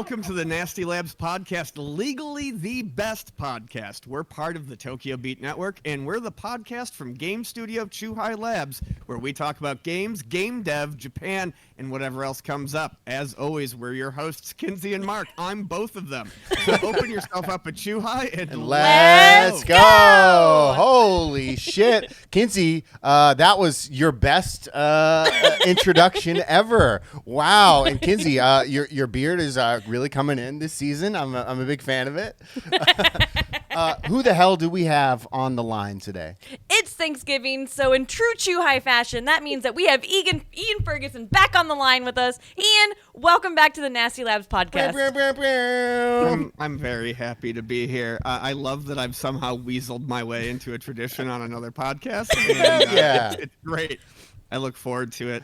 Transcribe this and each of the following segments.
Welcome to the Nasty Labs podcast, legally the best podcast. We're part of the Tokyo Beat Network, and we're the podcast from game studio Chuhai Labs, where we talk about games, game dev, Japan, and whatever else comes up. As always, we're your hosts, Kinsey and Mark. I'm both of them. So open yourself up at Chuhai and let's go. Holy shit. Kinsey, that was your best introduction ever. Wow. And Kinsey, your beard is really coming in this season. I'm a big fan of it. Who the hell do we have on the line today? It's Thanksgiving, so in true Chuhai fashion, that means that we have Ian Ferguson back on the line with us. Ian, welcome back to the Nasty Labs podcast. I'm very happy to be here. I love that I've somehow weaseled my way into a tradition on another podcast. And, yeah. It's great. I look forward to it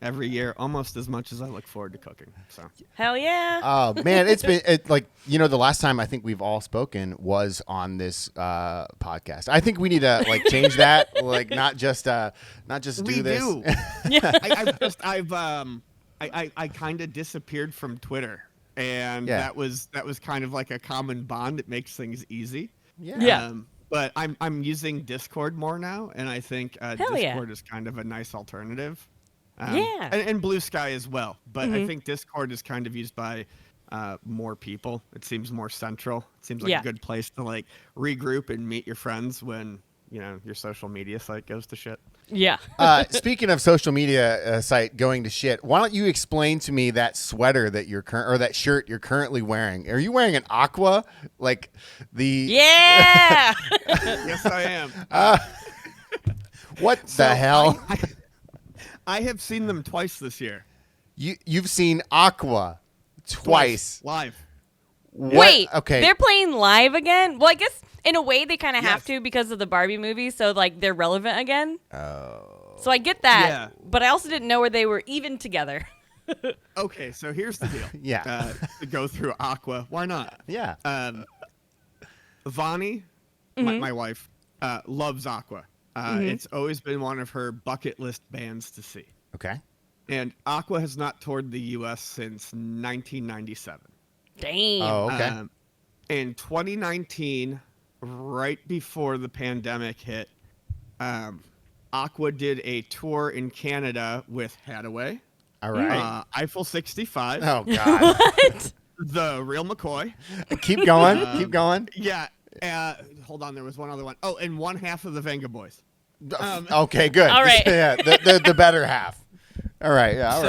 every year, almost as much as I look forward to cooking. So, hell yeah! Oh man, it's been the last time I think we've all spoken was on this podcast. I think we need to change that, not just do this. We do. Yeah, I kind of disappeared from Twitter, and that was kind of like a common bond. It makes things easy. Yeah. But I'm using Discord more now, and I think Discord is kind of a nice alternative. And Blue Sky as well. But I think Discord is kind of used by more people. It seems more central. It seems like a good place to regroup and meet your friends when your social media site goes to shit. Yeah. Speaking of social media site going to shit, why don't you explain to me that sweater that or that shirt you're currently wearing? Are you wearing an aqua? Yeah. Yes, I am. What the hell? I have seen them twice this year. You've seen aqua twice live. Wait. Okay. They're playing live again? Well, I guess in a way they kind of have to because of the Barbie movie, so they're relevant again. Oh. So I get that, but I also didn't know where they were even together. Okay, so here's the deal. To go through aqua, why not? Yeah. Vani, my wife, loves aqua. It's always been one of her bucket list bands to see. Okay. And Aqua has not toured the U.S. since 1997. Damn. Oh, okay. In 2019, right before the pandemic hit, Aqua did a tour in Canada with Hadaway. All right. Eiffel 65. Oh, God. What? The Real McCoy. Keep going. Keep going. Yeah. Hold on. There was one other one. Oh, and one half of the Venga Boys. Okay, good. All right. Yeah, the better half. All right. Yeah, all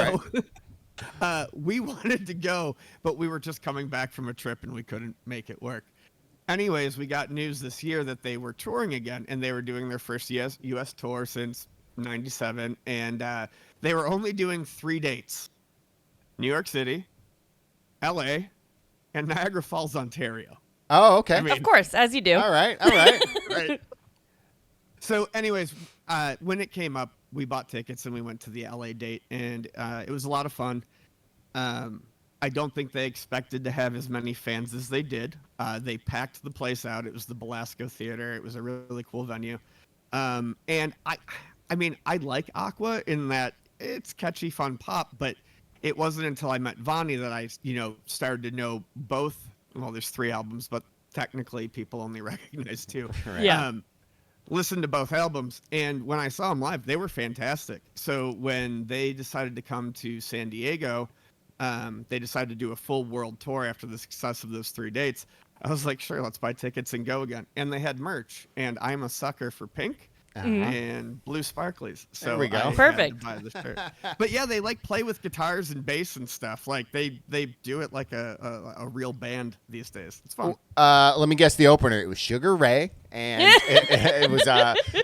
right. We wanted to go, but we were just coming back from a trip and we couldn't make it work. Anyways, we got news this year that they were touring again, and they were doing their first U.S. tour since 97, and they were only doing 3 dates: New York City, L.A., and Niagara Falls, Ontario. Oh, okay. Of course, as you do. All right. Right. So anyways, when it came up, we bought tickets and we went to the LA date, and it was a lot of fun. I don't think they expected to have as many fans as they did. They packed the place out. It was the Belasco Theater. It was a really cool venue. And I like Aqua in that it's catchy, fun pop, but it wasn't until I met Vani that I, started to know both. Well, there's 3 albums, but technically people only recognize 2. Right. Yeah. Listened to both albums, and when I saw them live, they were fantastic. So when they decided to come to San Diego, they decided to do a full world tour after the success of those 3 dates. I was like, sure, let's buy tickets and go again. And they had merch, and I'm a sucker for pink and blue sparklies. So there we go. I Perfect. had to buy the shirt. But yeah, they play with guitars and bass and stuff. They do it like a real band these days. It's fun. Let me guess the opener. It was Sugar Ray, and it was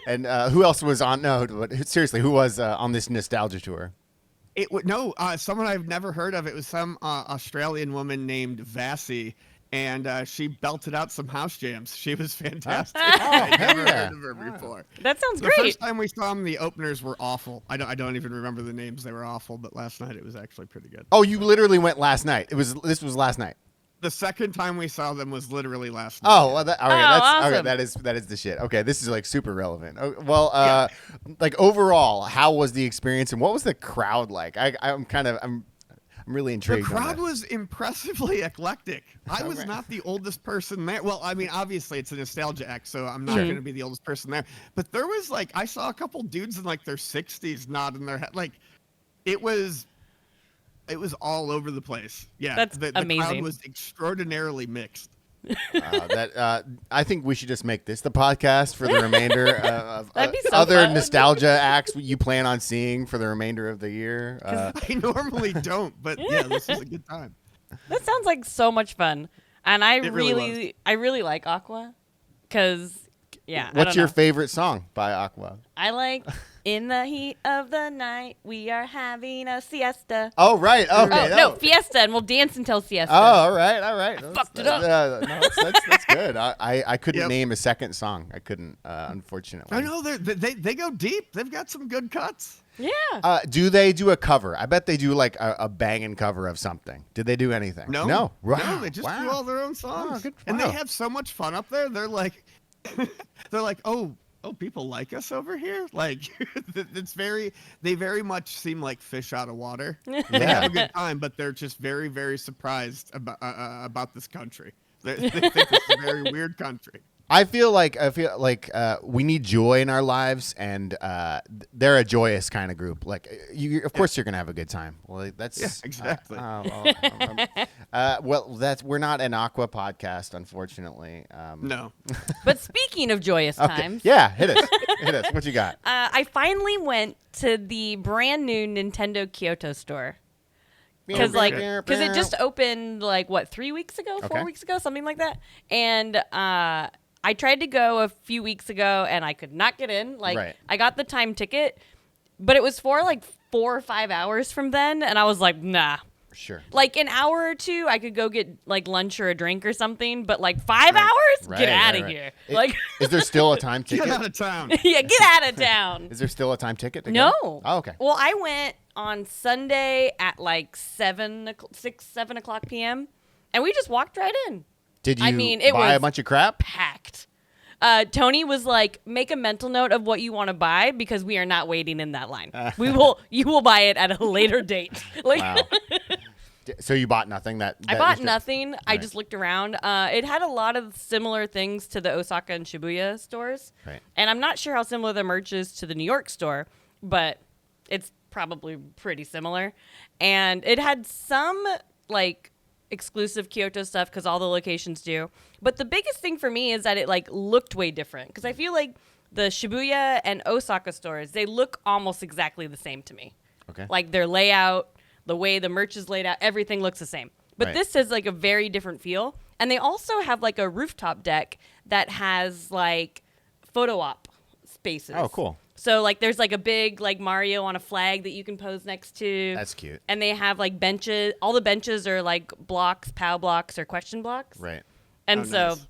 and who else was on? No, but seriously, who was on this nostalgia tour? Someone I've never heard of. It was some Australian woman named Vassie, and she belted out some house jams. She was fantastic. I'd never heard of her before. That sounds The great. first time we saw them, the openers were awful. I don't even remember the names. They were awful, but last night it was actually pretty good. Oh, you literally went last night. This was last night. The second time we saw them was literally last night. Oh, well, awesome. okay. That is the shit. Okay, this is super relevant. Well, overall, how was the experience and what was the crowd like? I'm I'm really The intrigued. crowd was impressively eclectic. I was Right. not the oldest person there. Well, I mean, obviously it's a nostalgia act, so I'm not Sure. going to be the oldest person there. But there was like, I saw a couple dudes in like their 60s nodding their head. Like, it was all over the place. Yeah, That's the amazing. crowd was extraordinarily mixed. I think we should just make this the podcast for the remainder of That'd be so other fun. nostalgia acts you plan on seeing for the remainder of the year. I normally don't, but yeah, this is a good time. That sounds like so much fun. And I It really really like Aqua because, yeah. I What's don't your know. favorite song by Aqua? I like In the Heat of the Night, we are having a siesta. Oh, right. Okay. Oh, no, fiesta, and we'll dance until siesta. Oh, all right. Fucked it up. No, that's good. I couldn't Yep. name a second song. I couldn't, unfortunately. I know they go deep. They've got some good cuts. Yeah. Do they do a cover? I bet they do like a banging cover of something. Did they do anything? No, No. Wow. no, they just Wow. do all their own songs, Oh, good. and Wow. they have so much fun up there. They're like, oh, people like us over here. Like, they very much seem like fish out of water. They have a good time, but they're just very, very surprised about this country. They think this is a very weird country. I feel like we need joy in our lives, and they're a joyous kind of group. Like, of course, you're gonna have a good time. Well, that's exactly. We're not an Aqua podcast, unfortunately. No, But speaking of joyous Okay. times, Yeah, hit us. What you got? I finally went to the brand new Nintendo Kyoto store. Because it just opened like 3 weeks ago, 4 Okay. weeks ago, something like that. And I tried to go a few weeks ago, and I could not get in. Like, Right. I got the time ticket, but it was for like 4 or 5 hours from then, and I was like, nah. Sure. Like an hour or two, I could go get like lunch or a drink or something, but like 5 hours, Right, get out right, of right. here. Like, is there still a time get ticket? out of town. Yeah, get out of town. Is there still a time ticket to No. go? Oh, okay. Well, I went on Sunday at like 7 o'clock p.m. and we just walked right in. Did you I mean, it buy a was bunch of crap? packed. Tony was like, make a mental note of what you want to buy because we are not waiting in that line. You will buy it at a later date. Like, Wow. So you bought nothing? I that bought was nothing. I Right. just looked around. It had a lot of similar things to the Osaka and Shibuya stores. Right. And I'm not sure how similar the merch is to the New York store, but it's probably pretty similar. And it had some like exclusive Kyoto stuff because all the locations do. But the biggest thing for me is that it like looked way different because I feel like the Shibuya and Osaka stores, they look almost exactly the same to me. Okay. Like their layout, the way the merch is laid out, everything looks the same. But Right. this has like a very different feel. And they also have like a rooftop deck that has like photo op spaces. Oh, cool. So like there's like a big like Mario on a flag that you can pose next to. That's cute. And they have like benches. All the benches are like blocks, POW blocks or question blocks. Right. And Oh, so nice.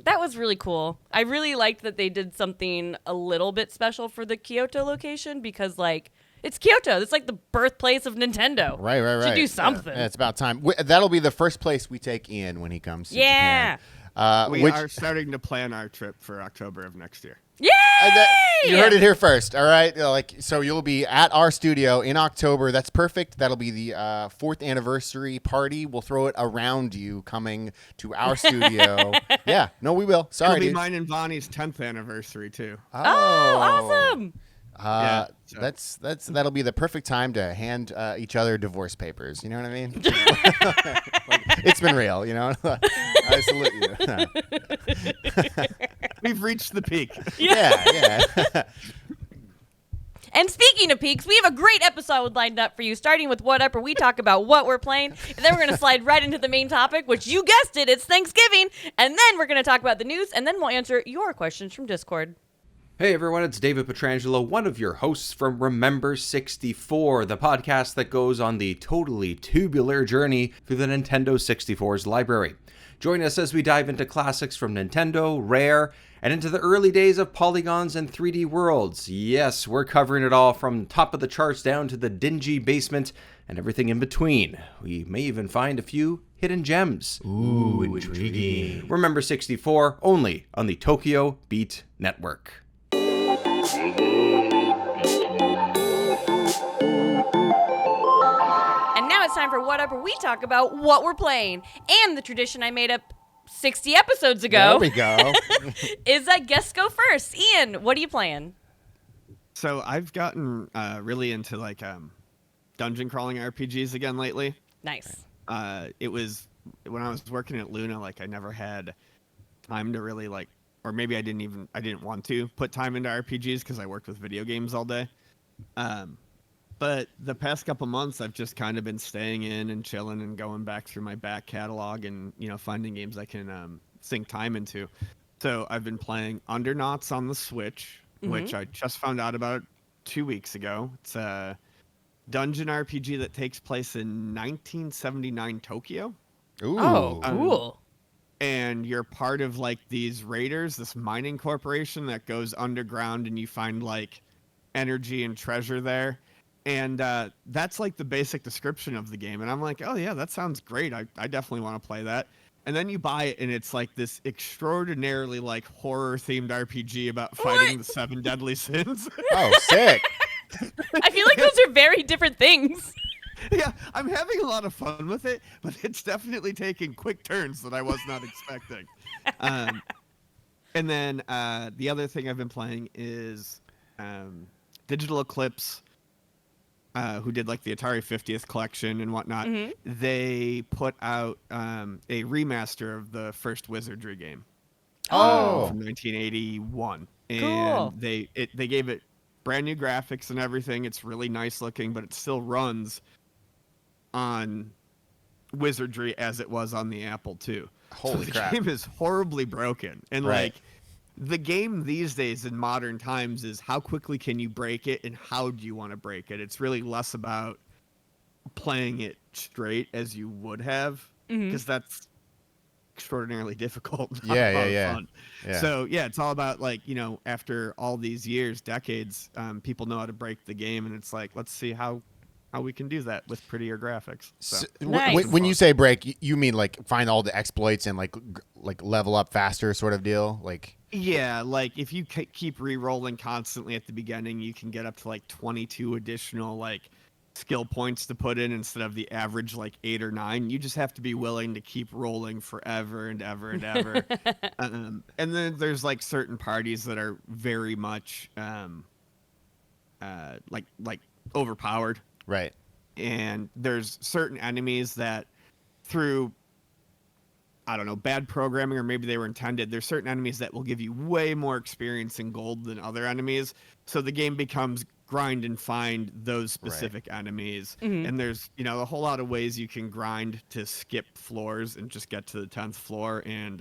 that was really cool. I really liked that they did something a little bit special for the Kyoto location because like it's Kyoto. It's like the birthplace of Nintendo. Right. Should do something. Yeah, it's about time. That'll be the first place we take Ian when he comes to Yeah. Japan. We Which, are starting to plan our trip for October of next year. Yay! you heard it here first, all right? So you'll be at our studio in October. That's perfect. That'll be the 4th anniversary party. We'll throw it around you coming to our studio. Yeah, no, we will. Sorry, It'll be dude. mine and Bonnie's 10th anniversary too. Oh, awesome. Yeah, so- That'll be the perfect time to hand each other divorce papers. You know what I mean? Like, it's been real, you know. I salute you. We've reached the peak. Yeah. And speaking of peaks, we have a great episode lined up for you, starting with What Up, where we talk about what we're playing. And then we're going to slide right into the main topic, which you guessed it, it's Thanksgiving. And then we're going to talk about the news, and then we'll answer your questions from Discord. Hey everyone, it's David Petrangelo, one of your hosts from Remember 64, the podcast that goes on the totally tubular journey through the Nintendo 64's library. Join us as we dive into classics from Nintendo, Rare, and into the early days of polygons and 3D worlds. Yes, we're covering it all from top of the charts down to the dingy basement and everything in between. We may even find a few hidden gems. Ooh, intriguing. Remember 64, only on the Tokyo Beat Network. And now it's time time for whatever we talk about, what we're playing, and the tradition I made up 60 episodes ago. There we go. Is that guests go first. Ian, what are you playing? So I've gotten really into like dungeon crawling RPGs again lately. Nice. It was when I was working at Luna, like I never had time to really like, or maybe I didn't want to put time into RPGs because I worked with video games all day. But the past couple months, I've just kind of been staying in and chilling and going back through my back catalog and, finding games I can sink time into. So I've been playing Undernauts on the Switch, which I just found out about 2 weeks ago. It's a dungeon RPG that takes place in 1979 Tokyo. Ooh. Oh, cool. And you're part of like these raiders, this mining corporation that goes underground and you find like energy and treasure there. And that's like the basic description of the game. And I'm like, oh yeah, that sounds great. I definitely want to play that. And then you buy it and it's like this extraordinarily like horror themed RPG about fighting the 7 deadly sins. Oh, sick. I feel like those are very different things. Yeah, I'm having a lot of fun with it, but it's definitely taking quick turns that I was not expecting. And then the other thing I've been playing is Digital Eclipse, who did like the Atari 50th collection and whatnot. They put out a remaster of the first Wizardry game. From 1981. And Cool. they gave it brand new graphics and everything. It's really nice looking, but it still runs on Wizardry as it was on the Apple II. Holy so crap. The game is horribly broken. And Right. like the game these days in modern times is how quickly can you break it and how do you want to break it? It's really less about playing it straight as you would have, because that's extraordinarily difficult. Not a lot of fun. Yeah. So yeah, it's all about like, after all these years, decades, people know how to break the game, and it's like, let's see how we can do that with prettier graphics. So, Nice. When you say break, you mean like find all the exploits and like level up faster sort of deal? Like yeah, like if you keep re-rolling constantly at the beginning, you can get up to like 22 additional like skill points to put in instead of the average like 8 or 9. You just have to be willing to keep rolling forever and ever and ever. And then there's like certain parties that are very much like overpowered. right. And there's certain enemies that through, I don't know, bad programming, or maybe they were intended, there's certain enemies that will give you way more experience in gold than other enemies. So the game becomes grind and find those specific enemies. And there's, a whole lot of ways you can grind to skip floors and just get to the 10th floor. And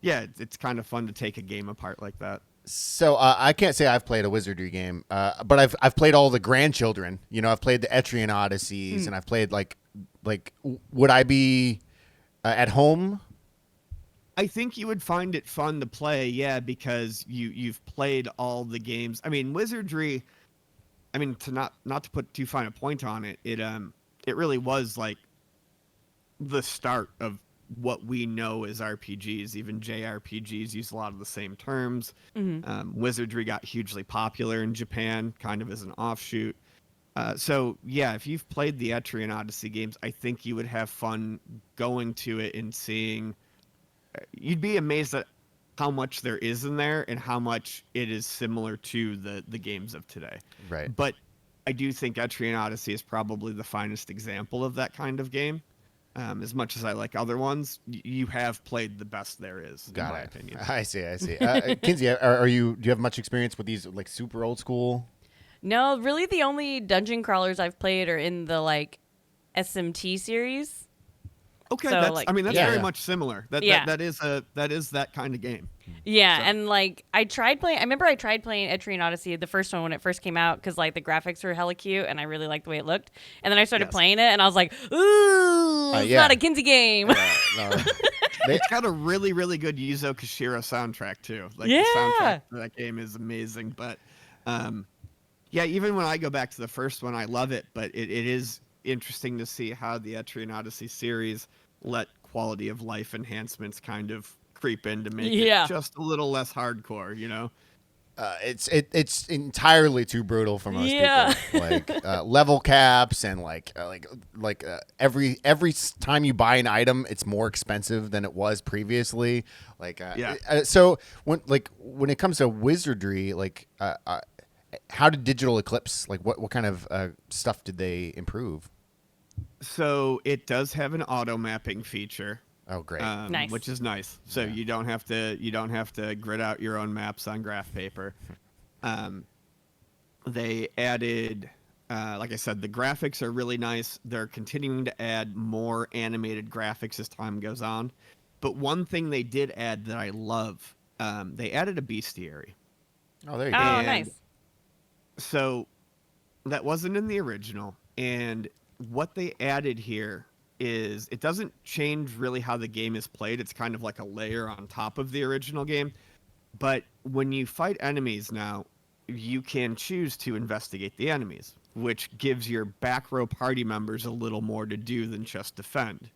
yeah, it's kind of fun to take a game apart like that. So I can't say I've played a Wizardry game, but I've played all the grandchildren. I've played the Etrian Odysseys, and I've played like would I be at home? I think you would find it fun to play, yeah, because you've played all the games. I mean, Wizardry, to not to put too fine a point on it, it really was like the start of what we know as RPGs. Even JRPGs use a lot of the same terms. Wizardry got hugely popular in Japan, kind of as an offshoot. So yeah, if you've played the Etrian Odyssey games, I think you would have fun going to it and seeing. You'd be amazed at how much there is in there and how much it is similar to the games of today. Right. But I do think Etrian Odyssey is probably the finest example of that kind of game. As much as I like other ones, you have played the best there is, in my opinion. I see. Kinsey, do you have much experience with these like super old school? No, really the only dungeon crawlers I've played are in the like SMT series. Okay, So, that's like- that's Yeah. very much similar. That is that kind of game. Yeah, So- and like I remember I tried playing Etrian Odyssey, the first one when it first came out, because like the graphics were hella cute and I really liked the way it looked. And then I started Yes. playing it and I was like, ooh, it's yeah. not a Kinsey game. No. It's got a really, really good Yuzo Koshiro soundtrack too. Like Yeah. the soundtrack for that game is amazing. But yeah, even when I go back to the first one, I love it. But it is interesting to see how the Etrian Odyssey series let quality of life enhancements kind of creep in to make Yeah. it just a little less hardcore, it's entirely too brutal for most Yeah. people. Like level caps and every time you buy an item, it's more expensive than it was previously. So when it comes to Wizardry, how did Digital Eclipse, what kind of stuff did they improve? So it does have an auto mapping feature. Oh, great! Nice. Which is nice. So you don't have to grid out your own maps on graph paper. They added, like I said, the graphics are really nice. They're continuing to add more animated graphics as time goes on. But one thing they did add that I love, they added a bestiary. Oh, there you go. Oh, nice. So that wasn't in the original, and what they added here is it doesn't change really how the game is played. It's kind of like a layer on top of the original game. But when you fight enemies now, you can choose to investigate the enemies, which gives your back row party members a little more to do than just defend.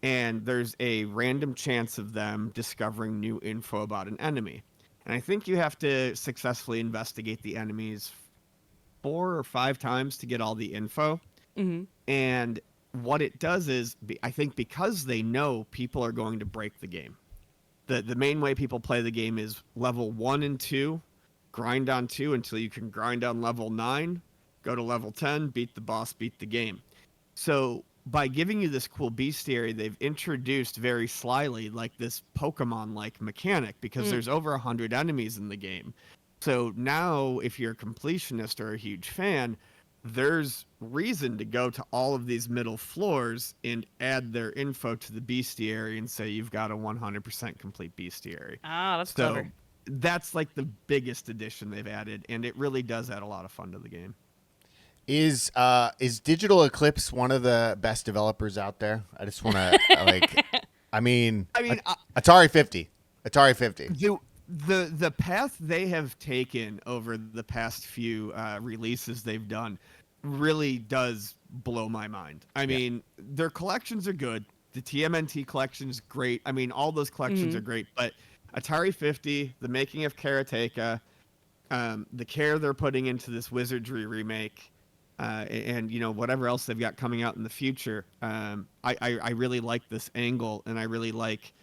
And there's a random chance of them discovering new info about an enemy. And I think you have to successfully investigate the enemies 4 or 5 times to get all the info. Mm-hmm. And what it does is, I think because they know people are going to break the game. The main way people play the game is level 1 and 2, grind on 2 until you can grind on level 9, go to level 10, beat the boss, beat the game. So by giving you this cool bestiary, they've introduced very slyly this Pokemon-like mechanic, because there's over 100 enemies in the game. So now if you're a completionist or a huge fan, there's reason to go to all of these middle floors and add their info to the bestiary and say you've got a 100% complete bestiary. Oh, that's So clever. that's the biggest addition they've added, and it really does add a lot of fun to the game. Is Digital Eclipse one of the best developers out there? I just want to Atari 50. The path they have taken over the past few releases they've done really does blow my mind. I mean, their collections are good. The TMNT collection is great. I mean, all those collections are great. But Atari 50, the making of Karateka, the care they're putting into this Wizardry remake, and whatever else they've got coming out in the future, I really like this angle, and I really like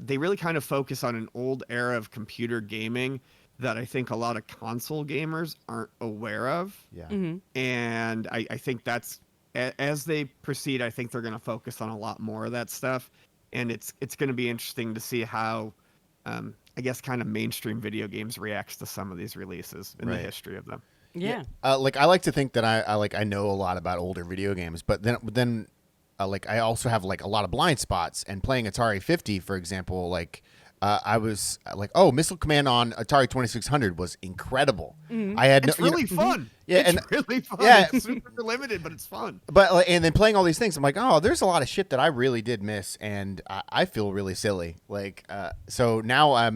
they really kind of focus on an old era of computer gaming that I think a lot of console gamers aren't aware of. Yeah. Mm-hmm. And I think that's, as they proceed, I think they're going to focus on a lot more of that stuff. And it's going to be interesting to see how, I guess, kind of mainstream video games reacts to some of these releases in the history of them. Yeah. I like to think that I know a lot about older video games, but then I also have a lot of blind spots. And playing Atari 50, for example, I was oh, Missile Command on Atari 2600 was incredible. Mm-hmm. I had It's really fun. Yeah, it's really fun. Yeah. It's super limited, but it's fun. But and then playing all these things, I'm oh, there's a lot of shit that I really did miss, and I feel really silly. So now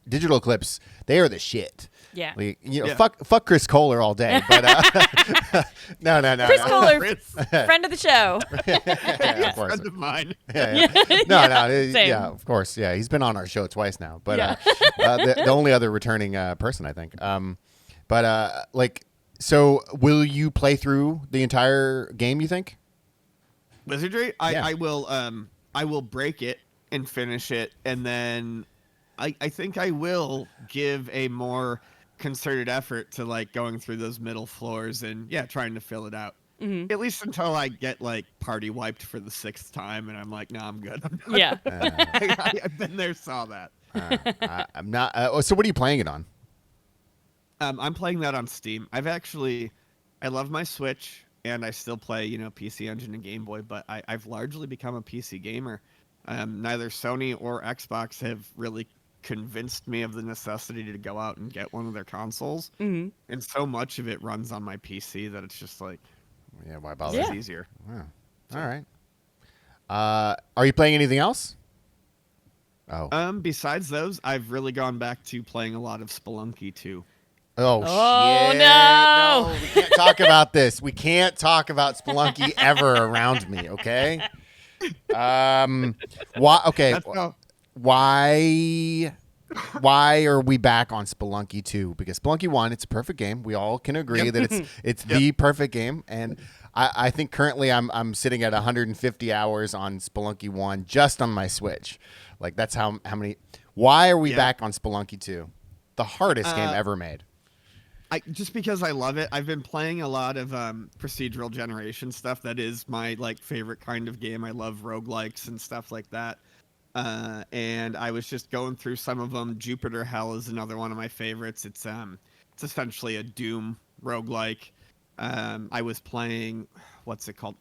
Digital Eclipse, they are the shit. Yeah. Fuck Chris Kohler all day. But no. Chris Kohler, friend of the show. Yeah, of course. Friend of mine. Yeah. No. Same. Yeah, of course. Yeah, he's been on our show twice now. But the only other returning person, I think. So will you play through the entire game, you think? Wizardry? I will break it and finish it, and then I think I will give a more concerted effort to going through those middle floors and trying to fill it out. Mm-hmm. At least until I get party wiped for the 6th time, and I'm no, I'm good. I'm done. Yeah. I've been there, saw that. I'm not. So what are you playing it on? I'm playing that on Steam. I love my Switch, and I still play PC Engine and Game Boy, but I've largely become a PC gamer. Neither Sony or Xbox have really convinced me of the necessity to go out and get one of their consoles. Mm-hmm. And so much of it runs on my PC that it's just why bother? It's easier. Wow. All right. Are you playing anything else? Oh. Besides those, I've really gone back to playing a lot of Spelunky too. Oh shit. No. We can't talk about this. We can't talk about Spelunky ever around me, okay? Why? Okay. why are we back on Spelunky 2? Because Spelunky 1, it's a perfect game. We all can agree that it's the perfect game. And I think currently I'm sitting at 150 hours on Spelunky 1 just on my Switch. Like, that's how many. Why are we back on Spelunky 2? The hardest game ever made. Just because I love it. I've been playing a lot of procedural generation stuff. That is my favorite kind of game. I love roguelikes and stuff like that. And I was just going through some of them. Jupiter Hell is another one of my favorites. It's essentially a Doom roguelike. I was playing, what's it called?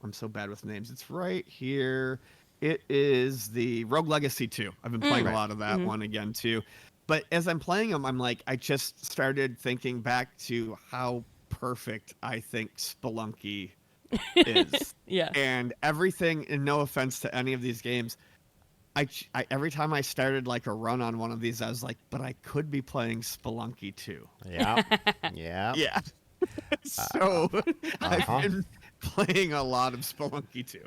I'm so bad with names. It's right here. It is the Rogue Legacy 2. I've been playing a lot of that one again too. But as I'm playing them, I'm like, I just started thinking back to how perfect I think Spelunky is. Yeah. And everything, and no offense to any of these games, I every time I started a run on one of these, I was like, but I could be playing Spelunky 2. Yeah. Yeah. Yeah. So I've been playing a lot of Spelunky 2.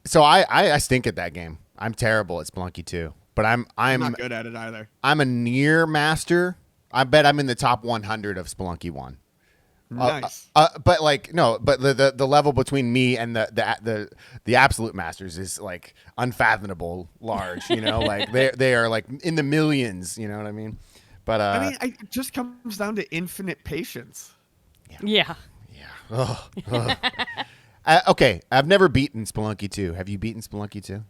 So I stink at that game. I'm terrible at Spelunky 2, but I'm not good at it either. I'm a near master. I bet I'm in the top 100 of Spelunky 1. Nice. But the level between me and the absolute masters is unfathomable large. They are in the millions. You know what I mean? But it just comes down to infinite patience. Yeah. Ugh. Okay, I've never beaten Spelunky 2. Have you beaten Spelunky 2?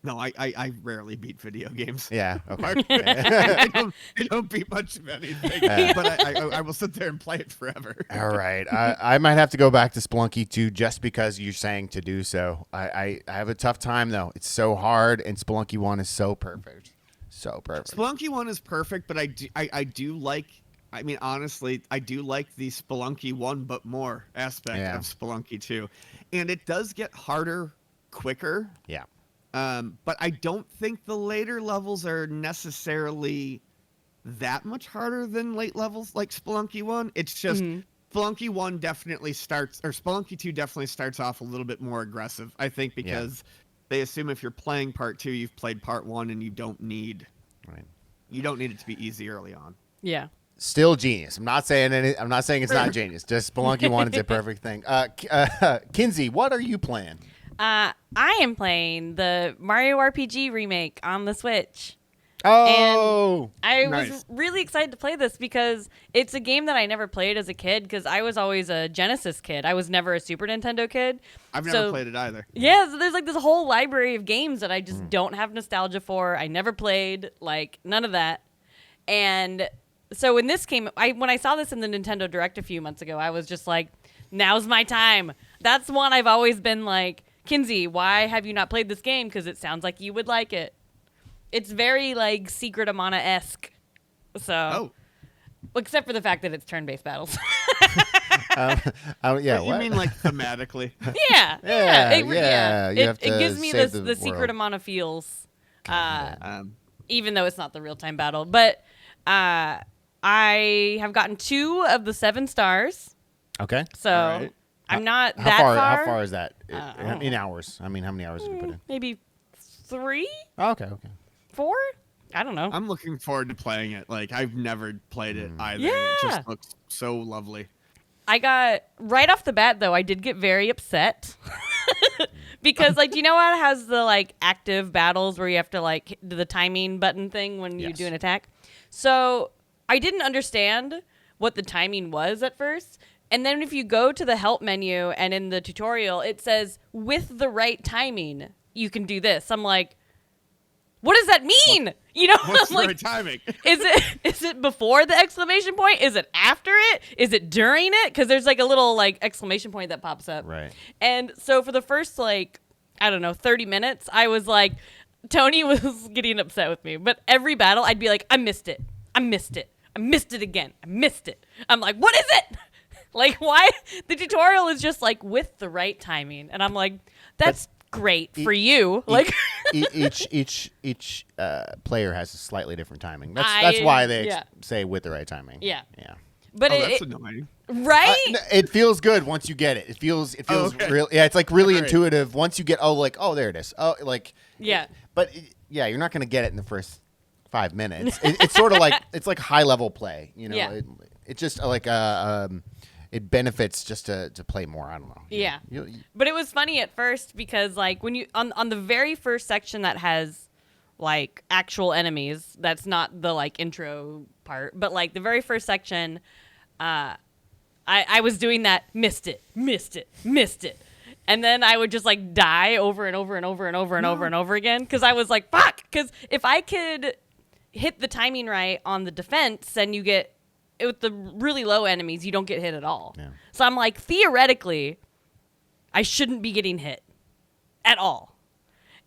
No, I rarely beat video games. Yeah. Okay. I don't beat much of anything, but I will sit there and play it forever. All right. I might have to go back to Spelunky 2 just because you're saying to do so. I have a tough time, though. It's so hard, and Spelunky 1 is so perfect. So perfect. Spelunky 1 is perfect, but I do like... I mean, honestly, I do like the Spelunky 1 but more aspect of Spelunky 2. And it does get harder quicker. Yeah. But I don't think the later levels are necessarily that much harder than late levels like Spelunky 1. It's just Spelunky 1 definitely starts, or Spelunky 2 definitely starts off a little bit more aggressive, I think, because they assume if you're playing part 2, you've played part 1 and you don't need it to be easy early on. Yeah. Still genius. I'm not saying it's not genius. Just Spelunky 1 is a perfect thing. Kinsey, what are you playing? I am playing the Mario RPG remake on the Switch. Oh, and I was really excited to play this because it's a game that I never played as a kid because I was always a Genesis kid. I was never a Super Nintendo kid. I've never played it either. Yeah, so there's this whole library of games that I just don't have nostalgia for. I never played, none of that. And so when this came, when I saw this in the Nintendo Direct a few months ago, I was just like, now's my time. That's one I've always been like, Kinsey, why have you not played this game? Because it sounds like you would like it. It's very Secret of Mana-esque. So, except for the fact that it's turn-based battles. Yeah. What you mean thematically? Yeah. It gives me the Secret of Mana feels, even though it's not the real-time battle. But I have gotten 2 of the 7 stars. Okay. So I'm not that far. How far is that in hours? I mean, how many hours have you put in? Maybe 3? Oh, okay. 4? I don't know. I'm looking forward to playing it. I've never played it either. Yeah. It just looks so lovely. I got, right off the bat, though, I did get very upset. Because, do you know how it has the, active battles where you have to, do the timing button thing when you do an attack? So I didn't understand what the timing was at first. And then if you go to the help menu and in the tutorial, it says, with the right timing, you can do this. I'm like, what does that mean? What's the right timing? Is it before the exclamation point? Is it after it? Is it during it? Because there's a little exclamation point that pops up. Right. And so for the first 30 minutes, I was like, Tony was getting upset with me. But every battle, I'd be like, I missed it. I missed it. I missed it again. I missed it. I'm like, what is it? Why? The tutorial is just with the right timing. And I'm like, that's great for you. Each player has a slightly different timing. That's why they say with the right timing. Yeah. But that's annoying. Right? It feels good once you get it. It feels okay. real. Yeah, it's like really Right. intuitive once you get. There it is. Oh, like Yeah. You're not gonna get it in the first 5 minutes. It's sort of like it's like high level play. You know, Yeah. it's just like it benefits just to play more. I don't know. Yeah. You- But it was funny at first because like when you on the very first section that has like actual enemies, that's not the like intro part, but like the very first section, I was doing that, missed it. And then I would just like die over and over and over and over and over and over again because I was like, fuck. Because if I could hit the timing right on the defense, then you get, with the really low enemies, you don't get hit at all. Yeah. So I'm like, theoretically, I shouldn't be getting hit at all.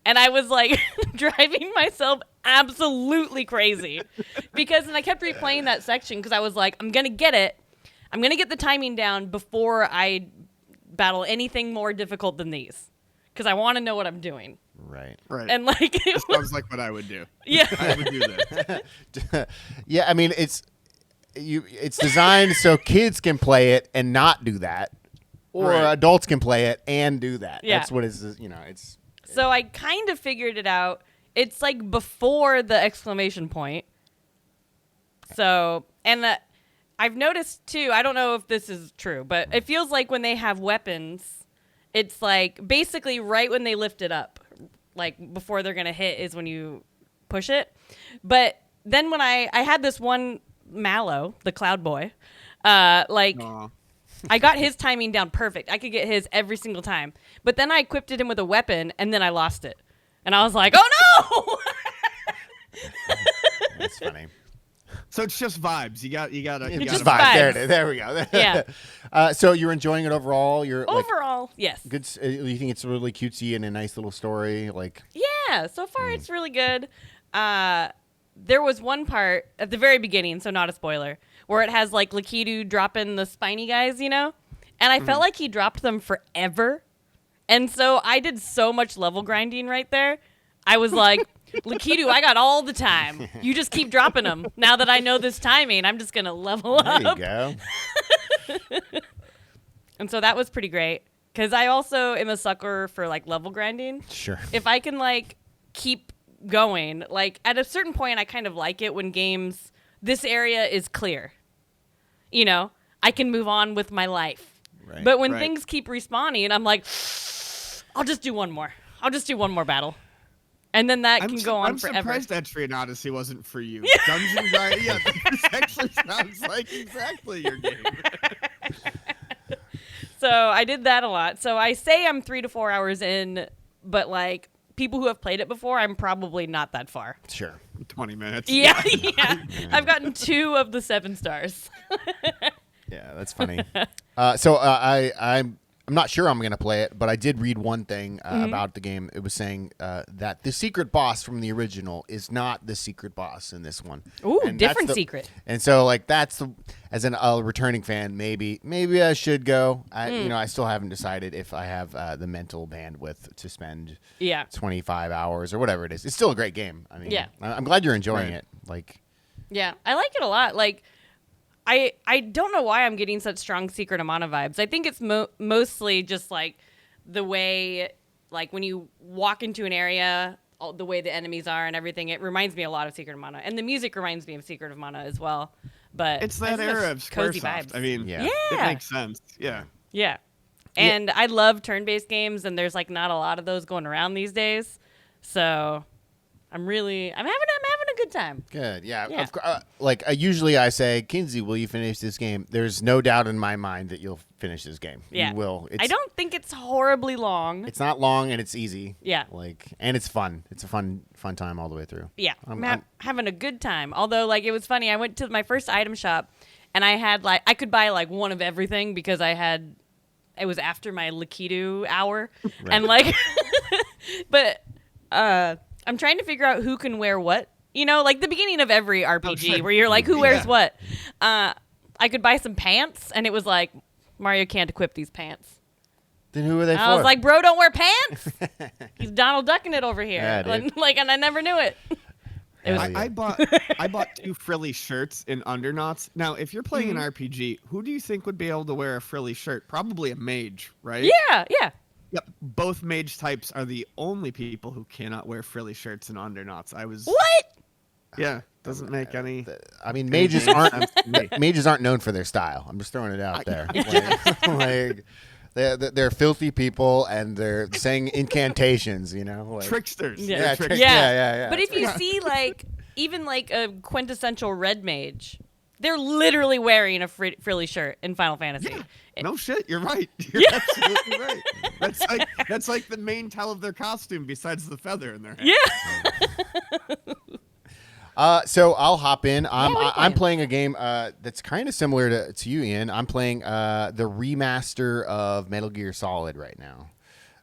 And I was like driving myself absolutely crazy because, and I kept replaying that section because I was like, I'm going to get it. I'm going to get the timing down before I battle anything more difficult than these because I want to know what I'm doing. Right. Right. And like, it was, Sounds like what I would do. yeah. I would do that. Yeah, I mean it's designed so kids can play it and not do that, or Right. adults can play it and do that. Yeah. That's what is. You know, it's. So I kind of figured it out. It's like before the exclamation point. So, and I've noticed too, I don't know if this is true, but it feels like when they have weapons, it's like basically right when they lift it up, like before they're going to hit is when you push it. But then when I had this one Mallow, the Cloud Boy, Aw. I got his timing down perfect. I could get his every single time. But then I equipped him with a weapon, and then I lost it. And I was like, oh, no! That's funny. So it's just vibes. You gotta. It's just vibes. vibes. There it is. There we go. Yeah. So you're enjoying it overall. You're like, Overall, yes. good. You think it's really cutesy and a nice little story. Like. Yeah, so far it's really good. There was one part at the very beginning, so not a spoiler, where it has like Lakitu dropping the spiny guys, you know? And I felt like he dropped them forever. And so I did so much level grinding right there. I was like, Lakitu, I got all the time. You just keep dropping them. Now that I know this timing, I'm just going to level There up. you go. And so that was pretty great. Because I also am a sucker for like level grinding. Sure. If I can like keep going, like at a certain point I kind of like it when games, this area is clear, you know, I can move on with my life. Right. But when Right. things keep respawning and I'm like, I'll just do one more battle, and then that can go on I'm forever. surprised Entry and Odyssey wasn't for you. Dungeon grind. Yeah, this actually sounds like exactly your game. So I did that a lot. So I say I'm 3 to 4 hours in, but like people who have played it before, I'm probably not that far. Sure. 20 minutes. Yeah. I've gotten 2 of the 7 stars. Yeah, that's funny. I'm not sure I'm going to play it, but I did read one thing about the game. It was saying that the secret boss from the original is not the secret boss in this one. Ooh, And different that's secret. And so, like, that's the, as a returning fan, maybe I should go. I still haven't decided if I have the mental bandwidth to spend 25 hours or whatever it is. It's still a great game. I mean, Yeah. I'm glad you're enjoying Right. it. Like, Yeah, I like it a lot. Like, I don't know why I'm getting such strong Secret of Mana vibes. I think it's mostly just like the way, like when you walk into an area, the way the enemies are and everything. It reminds me a lot of Secret of Mana, and the music reminds me of Secret of Mana as well. But It's I that just have era of cozy Squaresoft. vibes. I mean, Yeah. it makes sense. Yeah. Yeah, and I love turn-based games, and there's like not a lot of those going around these days. So I'm having a good time. good. Yeah. Yeah. Usually I say, Kinsey, will you finish this game? There's no doubt in my mind that you'll finish this game. Yeah, You will. I don't think it's horribly long. It's not long and it's easy. Yeah. And it's fun. It's a fun time all the way through. Yeah, I'm- I'm having a good time. Although, like, it was funny. I went to my first item shop, and I had like I could buy like one of everything because it was after my Lakitu hour, and like, but I'm trying to figure out who can wear what. You know, like the beginning of every RPG sure. where you're like, who wears Yeah. what? I could buy some pants, and it was like Mario can't equip these pants. Then who are they for? I was like, bro, don't wear pants. He's Donald Ducking it over here. Yeah, dude. And I never knew it. It was, Hell yeah. I bought 2 frilly shirts in Underknots. Now, if you're playing an RPG, who do you think would be able to wear a frilly shirt? Probably a mage, right? yeah. Yep. Both mage types are the only people who cannot wear frilly shirts in Underknots. What? Yeah, doesn't make any. I mean, mages aren't known for their style. I'm just throwing it out there. Like they're filthy people, and they're saying incantations. Like, Tricksters. Yeah. They're tricksters. Yeah. But if you see even a quintessential red mage, they're literally wearing a frilly shirt in Final Fantasy. Yeah. No shit, you're right. You're absolutely right. That's like the main tell of their costume besides the feather in their head. Yeah. So I'll hop in. what are you I'm playing a game that's kind of similar to you, Ian. I'm playing the remaster of Metal Gear Solid right now.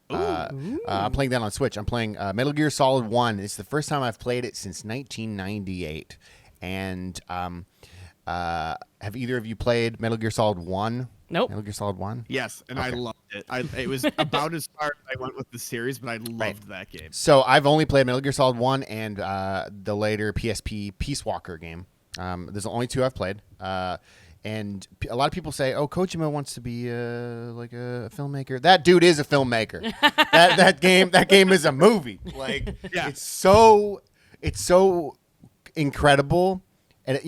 I'm playing that on Switch. I'm playing Metal Gear Solid 1. It's the first time I've played it since 1998. And have either of you played Metal Gear Solid 1? Nope. Metal Gear Solid 1? Yes, and I loved it. It was about as far as I went with the series, but I loved that game. So I've only played Metal Gear Solid 1 and the later PSP Peace Walker game. There's the only 2 I've played. And a lot of people say, "Oh, Kojima wants to be like a filmmaker." That dude is a filmmaker. that game is a movie. Like it's so incredible, and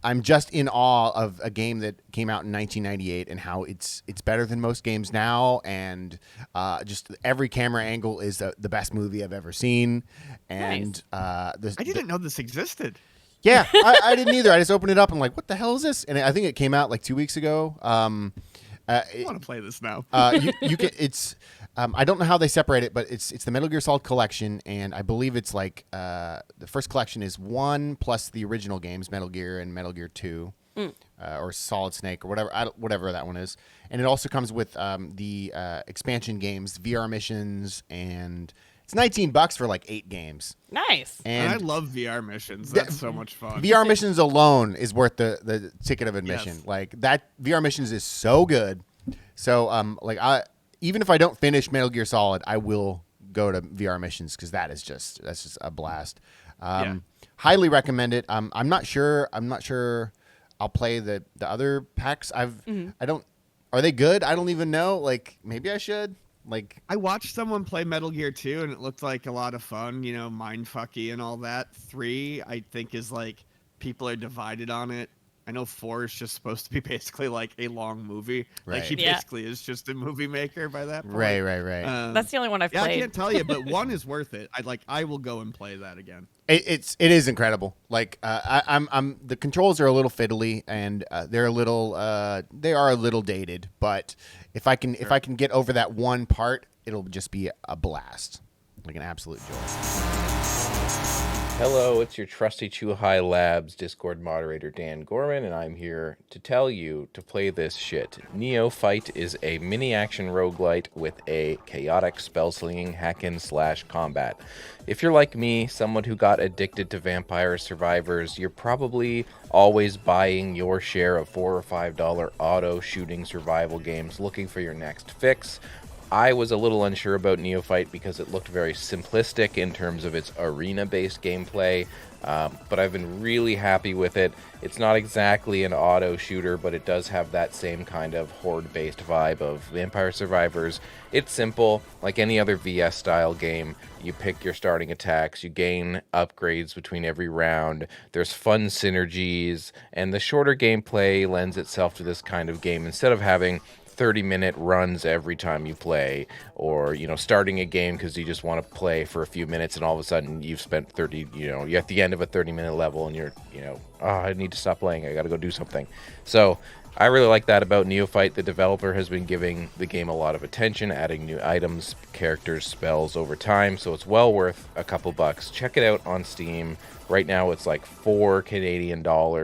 I'm just in awe of a game that came out in 1998 and how it's better than most games now, and just every camera angle is the best movie I've ever seen. And I didn't know this existed. Yeah, I didn't either. I just opened it up. I'm like, what the hell is this? And I think it came out like 2 weeks ago. I want to play this now. You can. It's. I don't know how they separate it, but it's the Metal Gear Solid collection, and I believe it's like the first collection is 1 plus the original games, Metal Gear and Metal Gear 2, or Solid Snake or whatever that one is, and it also comes with the expansion games, VR missions, and it's $19 for like 8 games. Nice. And I love VR missions. That's so much fun. VR missions alone is worth the ticket of admission. Yes. Like that VR missions is so good. So even if I don't finish Metal Gear Solid, I will go to VR missions because that's just a blast. Highly recommend it. I'm not sure I'll play the other packs. I don't. Are they good? I don't even know. Like maybe I should. Like I watched someone play Metal Gear 2 and it looked like a lot of fun, mindfucky and all that. 3, I think, is like people are divided on it. I know 4 is just supposed to be basically like a long movie. Right. Like he basically is just a movie maker by that point. Right. That's the only one I've played. I can't tell you, but 1 is worth it. I will go and play that again. It is incredible. Like I'm the controls are a little fiddly and they are a little dated, but if I can get over that one part, it'll just be a blast, like an absolute joy. Hello, it's your trusty Chew High Labs Discord moderator Dan Gorman, and I'm here to tell you to play this shit. Neophyte is a mini-action roguelite with a chaotic spell-slinging hack-and-slash-combat. If you're like me, someone who got addicted to Vampire Survivors, you're probably always buying your share of $4 or $5 auto-shooting survival games looking for your next fix. I was a little unsure about Neophyte because it looked very simplistic in terms of its arena-based gameplay, but I've been really happy with it. It's not exactly an auto shooter, but it does have that same kind of horde-based vibe of Vampire Survivors. It's simple, like any other VS-style game. You pick your starting attacks, you gain upgrades between every round, there's fun synergies, and the shorter gameplay lends itself to this kind of game. Instead of having 30-minute runs every time you play, or starting a game because you just want to play for a few minutes and all of a sudden you've spent 30, you're at the end of a 30-minute level and you're I need to stop playing, I gotta go do something. So I really like that about Neophyte. The developer has been giving the game a lot of attention, adding new items, characters, spells over time, so it's well worth a couple bucks. Check it out on Steam. Right now it's like $4 Canadian,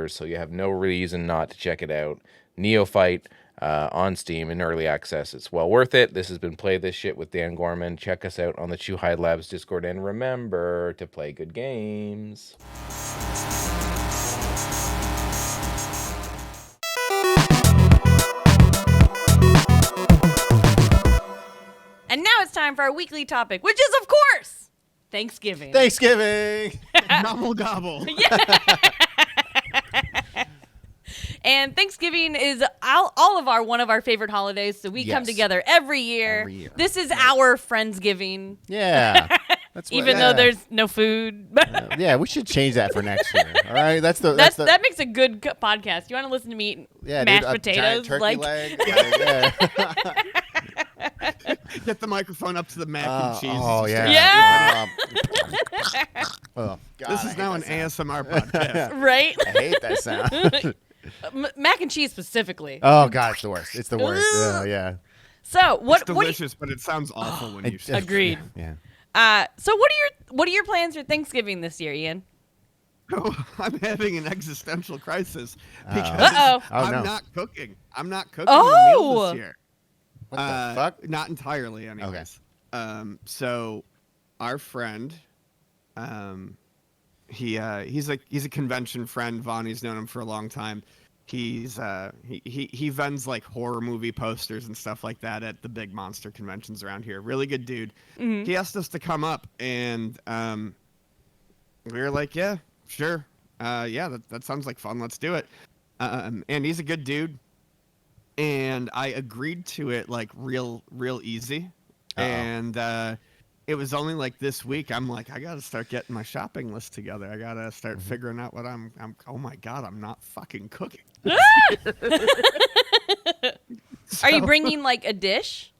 so you have no reason not to check it out. Neophyte on Steam in early access. It's well worth it. This has been Play This Shit with Dan Gorman. Check us out on the Chew High Labs Discord, and remember to play good games. And now it's time for our weekly topic, which is, of course, Thanksgiving. Thanksgiving. Gobble gobble. And Thanksgiving is all of one of our favorite holidays, so we come Yes. together every year. Every year. This is our Friendsgiving, Yeah. That's what, even though there's no food. yeah, we should change that for next year. All right, That makes a good podcast. You want to listen to me eat mashed dude, a giant potatoes? turkey leg. Yeah. Get the microphone up to the mac and cheese. Oh yeah. Yeah. Oh, God, This I is hate now an that sound. ASMR podcast. Right? I hate that sound. Mac and cheese specifically. Oh God, it's the worst. It's the worst. Oh yeah. So what? It's delicious, but it sounds awful when you say it. Agreed. Yeah. So what are your plans for Thanksgiving this year, Ian? I'm having an existential crisis because Uh-oh. Oh, I'm no. not cooking. I'm not cooking a meal this year. What the fuck? Not entirely, anyways. So our friend, he's a convention friend. Vonnie's known him for a long time. He's he vends like horror movie posters and stuff like that at the big monster conventions around here. Really good dude. Mm-hmm. He asked us to come up, and we were like, yeah, sure. Yeah, that sounds like fun. Let's do it. And he's a good dude. And I agreed to it like real easy. Uh-oh. And it was only like this week I'm like, I gotta start getting my shopping list together. I gotta start figuring out what I'm oh my God, I'm not fucking cooking. Are you bringing like a dish?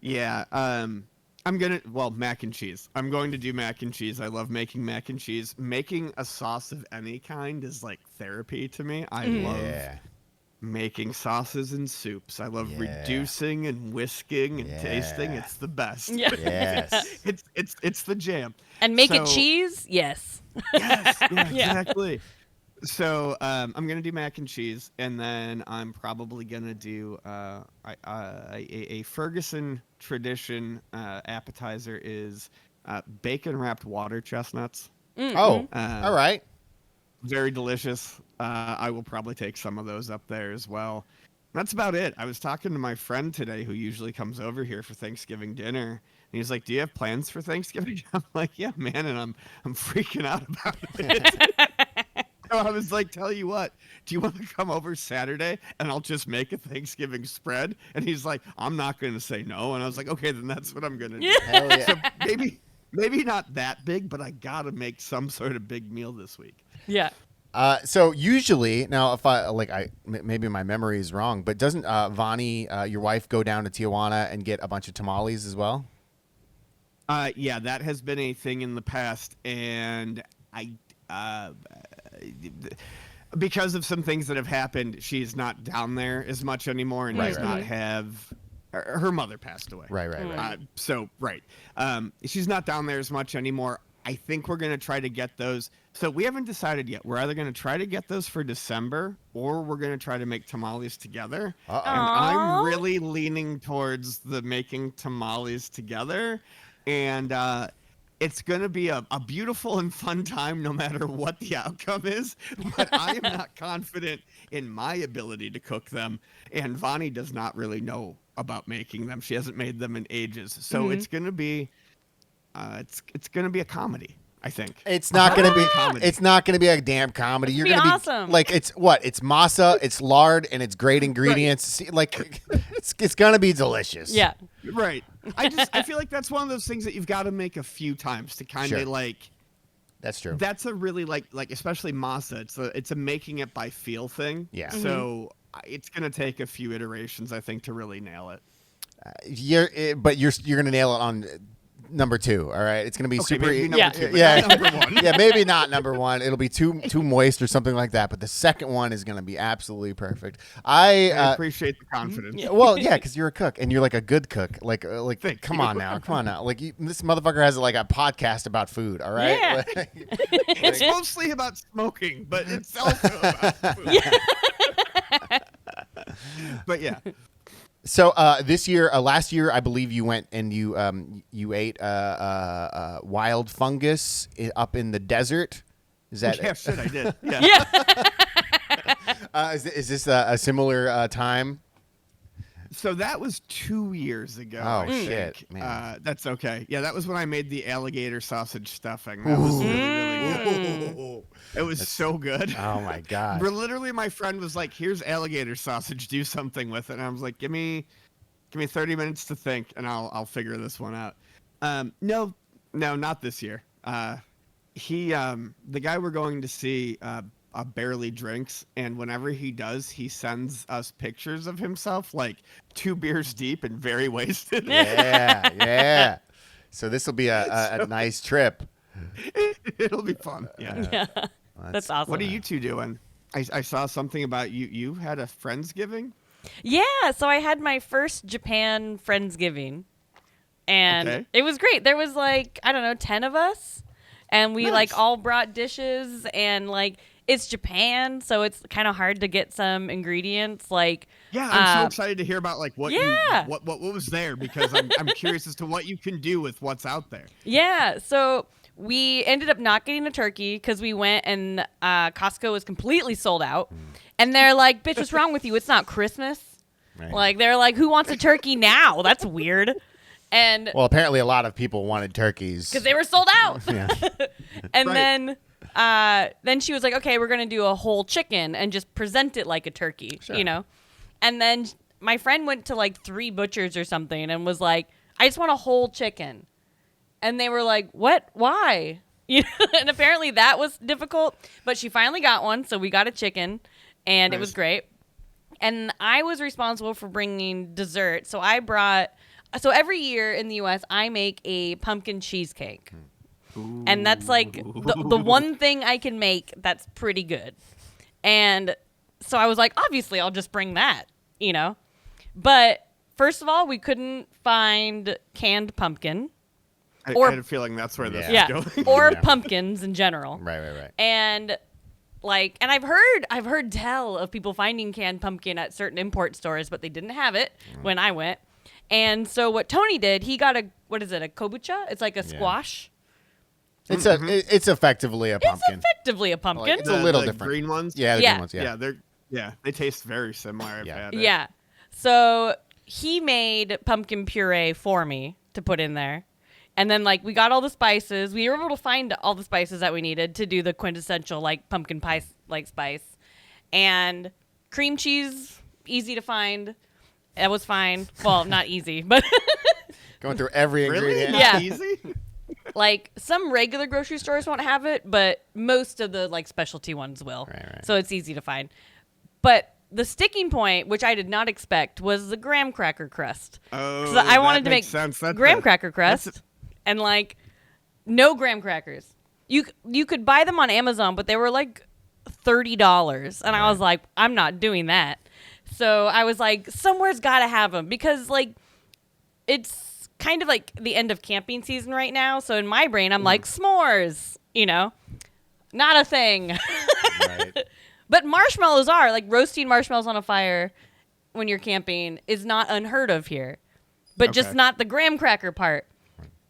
Yeah, mac and cheese. I'm going to do mac and cheese. I love making mac and cheese. Making a sauce of any kind is like therapy to me. I love making sauces and soups. I love reducing and whisking and tasting. It's the best. Yeah. Yes. It's the jam. And make it So- cheese? Yes. Yes, yeah, Yeah. exactly. So I'm gonna do mac and cheese, and then I'm probably gonna do a Ferguson tradition appetizer is bacon wrapped water chestnuts. Oh, all right. Very delicious. I will probably take some of those up there as well. That's about it. I was talking to my friend today who usually comes over here for Thanksgiving dinner. And he's like, "Do you have plans for Thanksgiving?" I'm like, "Yeah, man," and I'm freaking out about it. So I was like, "Tell you what, do you want to come over Saturday and I'll just make a Thanksgiving spread?" And he's like, "I'm not going to say no." And I was like, "Okay, then that's what I'm going to do." Hell yeah. So maybe not that big, but I got to make some sort of big meal this week. Yeah. So usually, now if maybe my memory is wrong, but doesn't Vonnie, your wife, go down to Tijuana and get a bunch of tamales as well? Yeah, that has been a thing in the past, and because of some things that have happened, she's not down there as much anymore, and does not have. Her mother passed away. Right. She's not down there as much anymore. I think we're gonna try to get those. So we haven't decided yet. We're either gonna try to get those for December, or we're gonna try to make tamales together. Uh-oh. And I'm really leaning towards the making tamales together, and it's gonna be a beautiful and fun time, no matter what the outcome is. But I am not confident in my ability to cook them, and Vonnie does not really know about making them. She hasn't made them in ages, so it's gonna be. It's gonna be a comedy, I think. It's not gonna be. comedy. It's not gonna be a damn comedy. You're be gonna be awesome. like it's what? It's masa, it's lard, and it's great ingredients. See, like it's gonna be delicious. Yeah. Right. I feel like that's one of those things that you've got to make a few times to kind of Sure. like. That's true. That's a really like especially masa. It's a making it by feel thing. Yeah. So it's gonna take a few iterations, I think, to really nail it. You're gonna nail it on number 2. All right, it's gonna be Okay, super. maybe number Yeah. 2, but Yeah. not number 1. Yeah, maybe not number 1. It'll be too moist or something like that. But the second one is gonna be absolutely perfect. I appreciate the confidence. Well, yeah, because you're a cook and you're like a good cook. Like, Thank come you. on now. Like, this motherfucker has like a podcast about food. All right. Yeah. It's mostly about smoking, but it's also about food. But yeah. So this year, last year, I believe you went and you ate wild fungus up in the desert. Is that? Yeah, shit, I did. Yeah. Yeah. Is this a similar time? So that was 2 years ago. Oh, I shit, think. man. That's okay. Yeah, that was when I made the alligator sausage stuffing. That was really good. It was so good. Oh my god. Literally, my friend was like, "Here's alligator sausage. Do something with it." And I was like, "Give me 30 minutes to think, and I'll figure this one out." No, not this year. The guy we're going to see barely drinks, and whenever he does, he sends us pictures of himself like 2 beers deep and very wasted. Yeah. So this will be a nice trip. It'll be fun. Yeah. That's awesome. What are you two doing? I saw something about you. You had a Friendsgiving? Yeah, so I had my first Japan Friendsgiving, and Okay. it was great. There was like, I don't know, 10 of us, and we Nice. like all brought dishes, and like it's Japan, so it's kind of hard to get some ingredients. Like, Yeah, I'm so excited to hear about like what Yeah. what was there, because I'm curious as to what you can do with what's out there. yeah, so we ended up not getting a turkey because we went and Costco was completely sold out, and they're like, "Bitch, what's wrong with you? It's not Christmas." Right. Like, they're like, "Who wants a turkey now? That's weird." And Well, apparently a lot of people wanted turkeys. because they were sold out. Yeah. And Right. then she was like, "Okay, we're gonna do a whole chicken and just present it like a turkey, Sure. you know." And then my friend went to like 3 butchers or something and was like, "I just want a whole chicken," and they were like, "What? Why?" You know? And apparently that was difficult, but she finally got one, so we got a chicken, and it was Nice. great. And I was responsible for bringing dessert, so I brought. So every year in the U.S., I make a pumpkin cheesecake. And that's like the one thing I can make that's pretty good. And so I was like, obviously, I'll just bring that, you know? But first of all, we couldn't find canned pumpkin. I Or- had a feeling that's where this Yeah. is going. Or Yeah. pumpkins in general. Right. And like, and I've heard tell of people finding canned pumpkin at certain import stores, but they didn't have it when I went. And so what Tony did, he got a kombucha? It's like a squash. It's it's effectively a pumpkin. It's effectively a pumpkin. It's a little the different. green ones. Yeah, the Yeah. green ones. Yeah, they taste very similar. I've Yeah. had it. Yeah. So he made pumpkin puree for me to put in there. And then, like, we got all the spices. We were able to find all the spices that we needed to do the quintessential, like, pumpkin pie, like, spice. And cream cheese, easy to find. That was fine. Well, not easy, but, Going through every Really? ingredient. Not Yeah. easy? like, some regular grocery stores won't have it, but most of the, like, specialty ones will. Right. So it's easy to find. But the sticking point, which I did not expect, was the graham cracker crust. Oh, So I wanted that to make makes sense. That's graham a- cracker that's crust, and like no graham crackers. You could buy them on Amazon, but they were like $30, and I was like, I'm not doing that. So I was like, somewhere's got to have them, because like it's kind of like the end of camping season right now. So in my brain, I'm like, s'mores, you know, not a thing. Right. But marshmallows are, like, roasting marshmallows on a fire when you're camping is not unheard of here. But just Okay. not the graham cracker part.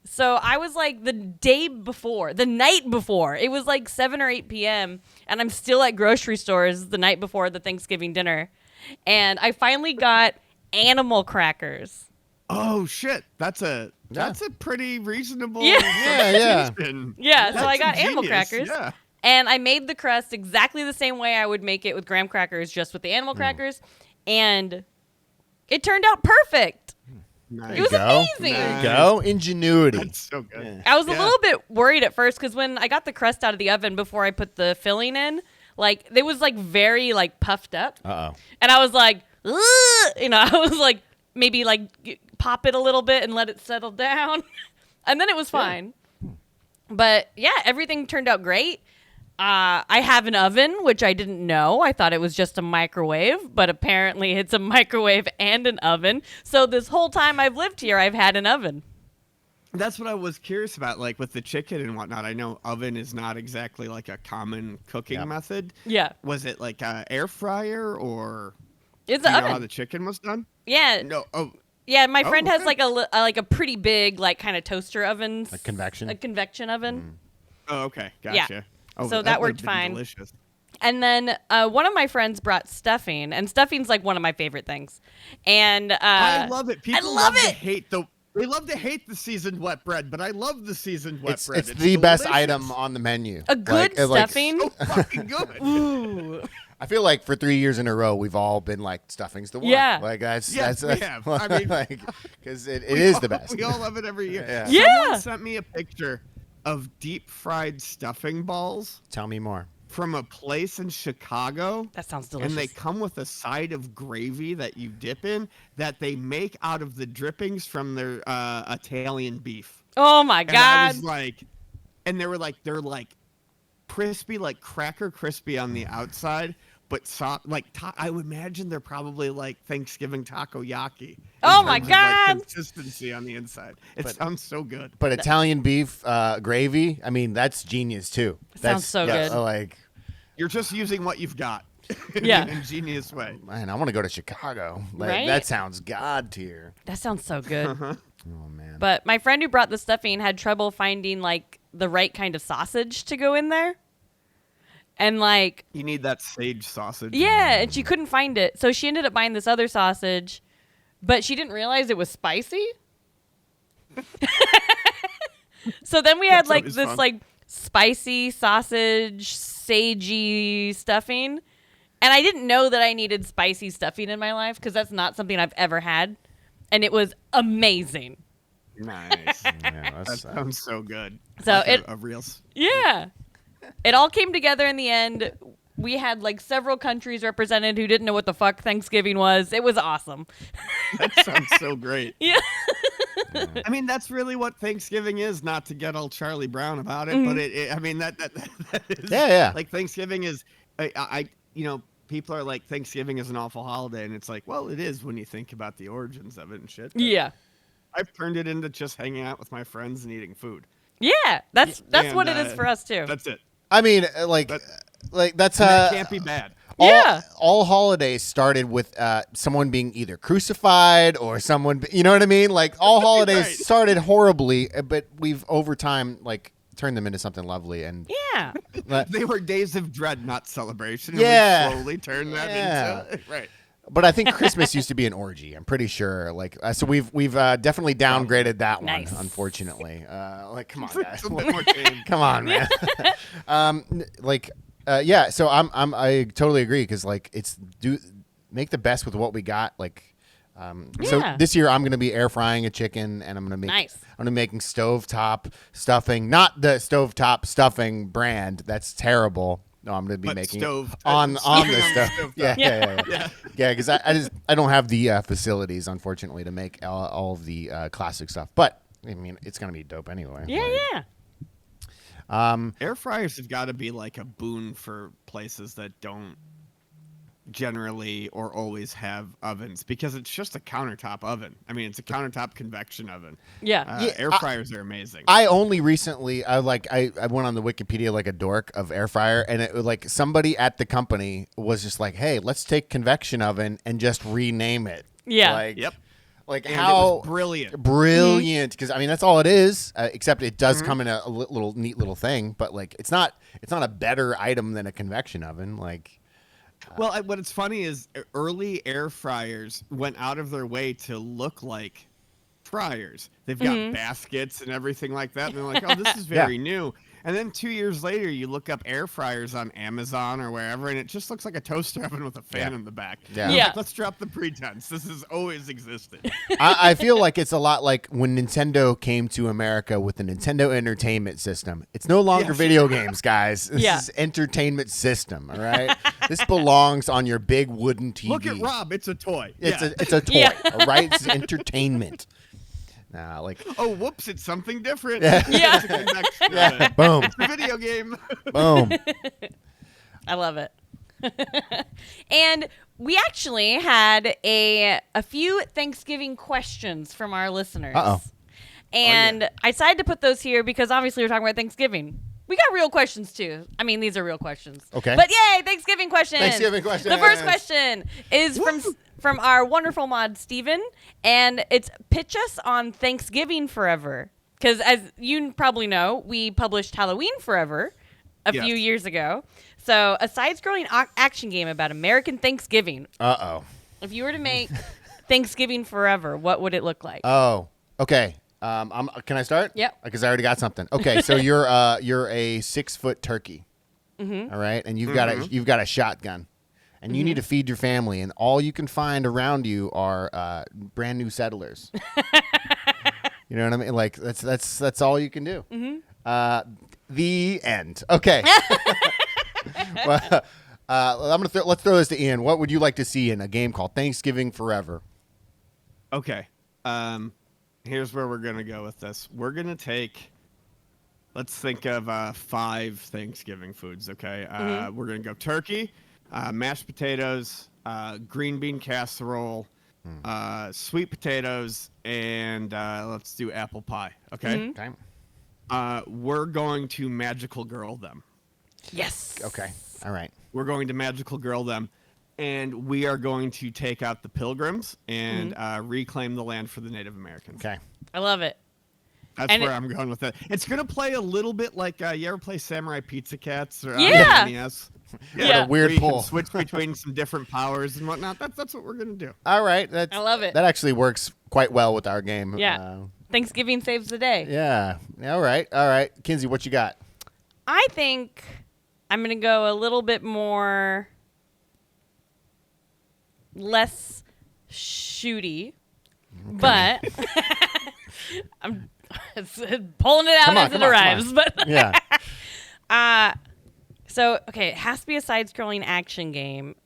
So I was like, the night before, it was like 7 or 8 p.m. and I'm still at grocery stores the night before the Thanksgiving dinner. And I finally got animal crackers. Oh shit, that's a pretty reasonable. Yeah. Yeah. suggestion. Yeah, so That's I got animal ingenious, crackers. Yeah. And I made the crust exactly the same way I would make it with graham crackers, just with the animal crackers. And it turned out perfect. Nice. It was Go. amazing. There you go. Ingenuity. That's so good. I was a Yeah. little bit worried at first because when I got the crust out of the oven before I put the filling in, like, it was like very like puffed up. Uh-oh. And I was like, ugh! You know, I was like, maybe like pop it a little bit and let it settle down. And then it was fine. But yeah, everything turned out great. I have an oven, which I didn't know. I thought it was just a microwave, but apparently it's a microwave and an oven. So this whole time I've lived here, I've had an oven. That's what I was curious about, like with the chicken and whatnot. I know oven is not exactly like a common cooking method. Yeah. Was it like a air fryer, or It's do an you know how oven. the chicken was done? Yeah. No. Oh, Yeah, my friend has okay. like a pretty big like kind of toaster oven. A convection? A convection oven. oh, okay. Gotcha. Oh, So that would've worked been fine. Delicious. And then one of my friends brought stuffing, and stuffing's like one of my favorite things. And I love it. People I love to it. hate they love to hate the seasoned wet bread, but I love the seasoned wet bread. It's the best delicious. item on the menu. A good stuffing. So fucking good. Ooh. I feel like for 3 years in a row, we've all been like, stuffing's the one. Yeah. Like that's we have. I mean, because it is the best. We all love it every year. Yeah. Yeah. Someone sent me a picture of deep fried stuffing balls Tell me more. from a place in Chicago. That sounds delicious. And they come with a side of gravy that you dip in that they make out of the drippings from their Italian beef. Oh my And I God. was like, and they're like crispy, like cracker crispy on the outside, but soft. Like I would imagine they're probably like Thanksgiving takoyaki. in Oh my terms of, like, God. consistency on the inside. It sounds so good. But Italian beef gravy, I mean, that's genius too. Sounds so good. Like, You're just using what you've got. In Yeah. an ingenious way. man, I want to go to Chicago. Like, Right? That sounds god tier. That sounds so good. Oh man. But my friend who brought the stuffing had trouble finding like the right kind of sausage to go in there. And like, You need that sage sausage. yeah, and she couldn't find it. So she ended up buying this other sausage, but she didn't realize it was spicy. So then we had That's like always this fun. like spicy sausage, sagey stuffing. And I didn't know that I needed spicy stuffing in my life because that's not something I've ever had. And it was amazing. Nice. Yeah, That that's, sounds so good. So Like it- a real. Yeah. It all came together in the end. We had like several countries represented who didn't know what the fuck Thanksgiving was. It was awesome. That sounds so great. Yeah. I mean, that's really what Thanksgiving is. Not to get all Charlie Brown about it, Mm-hmm. but I mean that is. Yeah. Like Thanksgiving is, people are like Thanksgiving is an awful holiday, and it's like, well, it is when you think about the origins of it and shit. but Yeah. I've turned it into just hanging out with my friends and eating food. Yeah. That's And, what it is for us too. That's it. I mean, like that's And that can't be bad. Yeah. All holidays started with someone being either crucified or someone, you know what I mean? Like all holidays Right. started horribly, but we've over time like turned them into something lovely. And Yeah. They were days of dread, not celebration. Yeah. And we slowly turned that Yeah. into right. but I think Christmas used to be an orgy. I'm pretty sure. Like so, we've definitely downgraded that one. Nice. Unfortunately, like come on, guys. It's a bit more tame. Come on, man. Yeah. So I totally agree because like make the best with what we got. Like, so Yeah. this year I'm gonna be air frying a chicken and I'm gonna make Nice. I'm gonna making stovetop stuffing, not the stovetop stuffing brand. That's terrible. No, I'm gonna be But making stove- on the stuffing on the stove. stovetop. Yeah. Because I don't have the facilities unfortunately to make all of the classic stuff. But I mean, it's gonna be dope anyway. Yeah. Like, Yeah. Air fryers have got to be like a boon for places that don't generally or always have ovens because it's just a countertop oven. I mean, it's a countertop convection oven. Yeah. Air fryers are amazing. I only recently I went on the Wikipedia like a dork of air fryer and it was like somebody at the company was just like, hey, let's take convection oven and just rename it. Yeah. Like, Yep. Like And how it was brilliant. brilliant because I mean that's all it is except it does come in a little neat little thing but like it's not a better item than a convection oven like Well, what it's funny is early air fryers went out of their way to look like fryers. They've got baskets and everything like that. And they're like, oh, this is very new. And then 2 years later, you look up air fryers on Amazon or wherever, and it just looks like a toaster oven with a fan in the back. Yeah. Like, Yeah. let's drop the pretense. This has always existed. I feel like it's a lot like when Nintendo came to America with the Nintendo Entertainment System. It's no longer Yes. video games, guys. This Yeah. is entertainment system, all right? This belongs on your big wooden TV. Look at Rob. It's a toy. It's Yeah. a toy, Yeah. all right? It's entertainment. Nah, like, Oh, whoops, it's something different. Yeah. Yeah. It's a convection oven. boom, It's a video game. boom. I love it. And we actually had a few Thanksgiving questions from our listeners. Uh-oh. And I decided to put those here because obviously we're talking about Thanksgiving. We got real questions too. I mean, these are real questions. Okay. But yay, Thanksgiving questions. Thanksgiving questions. The first question is from our wonderful mod Steven, and it's pitch us on Thanksgiving Forever. Because as you probably know, we published Halloween Forever a few years ago. So a side-scrolling action game about American Thanksgiving. Uh-oh. If you were to make Thanksgiving Forever, what would it look like? Oh, okay. Can I start? Yep. Because I already got something. Okay, so you're a 6-foot turkey. All right, and you've got a shotgun, and you need to feed your family, and all you can find around you are brand new settlers. You know what I mean? Like that's all you can do. The end. Okay. Well, let's throw this to Ian. What would you like to see in a game called Thanksgiving Forever? Okay. Here's where we're going to go with this. We're going to take, let's think of 5 Thanksgiving foods, okay? We're going to go turkey, mashed potatoes, green bean casserole, sweet potatoes, and let's do apple pie, okay? Okay. We're going to magical girl them. Yes. Okay. All right. We're going to magical girl them, and we are going to take out the pilgrims and reclaim the land for the Native Americans. Okay. I love it. That's where I'm going with it. It's going to play a little bit like you ever play Samurai Pizza Cats or Yeah. NES? Yeah. What a weird where you pull. can switch between some different powers and whatnot. That's what we're going to do. All right. I love it. That actually works quite well with our game. Yeah. Thanksgiving saves the day. Yeah. All right. All right. Kinsey, what you got? I think I'm going to go a little bit less shooty, but I'm pulling it out Come on, as come it on, arrives. come on. But Yeah. so, okay, it has to be a side-scrolling action game.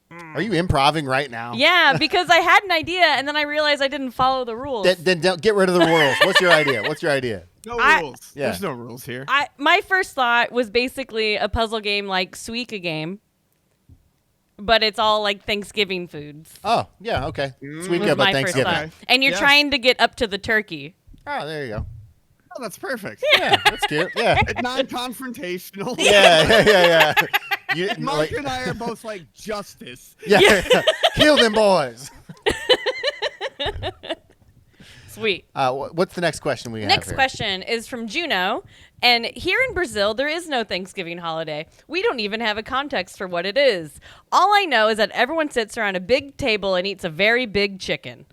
Are you improvising right now? Yeah, because I had an idea, and then I realized I didn't follow the rules. Then don't get rid of the rules. What's your idea? No I- rules. Yeah. There's no rules here. My first thought was basically a puzzle game like Suika game, but it's all like Thanksgiving foods. Oh, yeah. Okay. Sweet Was good, my but first Thanksgiving. thought. And you're Yes. trying to get up to the turkey. Oh, there you go. Oh, that's perfect. Yeah, that's cute. Yeah. Non-confrontational. Yeah. You, Mark like, and I are both like justice. yeah. Kill them boys. Sweet. What's the next question we have Next here? question is from Juno. And here in Brazil, there is no Thanksgiving holiday. We don't even have a context for what it is. All I know is that everyone sits around a big table and eats a very big chicken.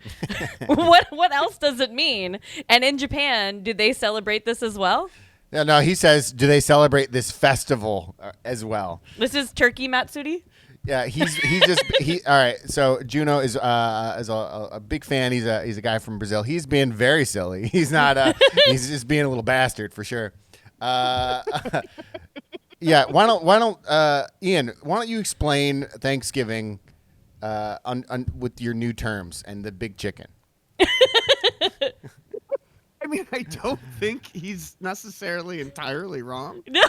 What else does it mean? And in Japan, do they celebrate this as well? No, he says, do they celebrate this festival as well? This is Turkey Matsuri? Yeah, he all right. So Juno is a big fan. He's a guy from Brazil. He's being very silly. He's not. He's just being a little bastard for sure. Yeah. Why don't Ian? Why don't you explain Thanksgiving with your new terms and the big chicken? I mean, I don't think he's necessarily entirely wrong. No.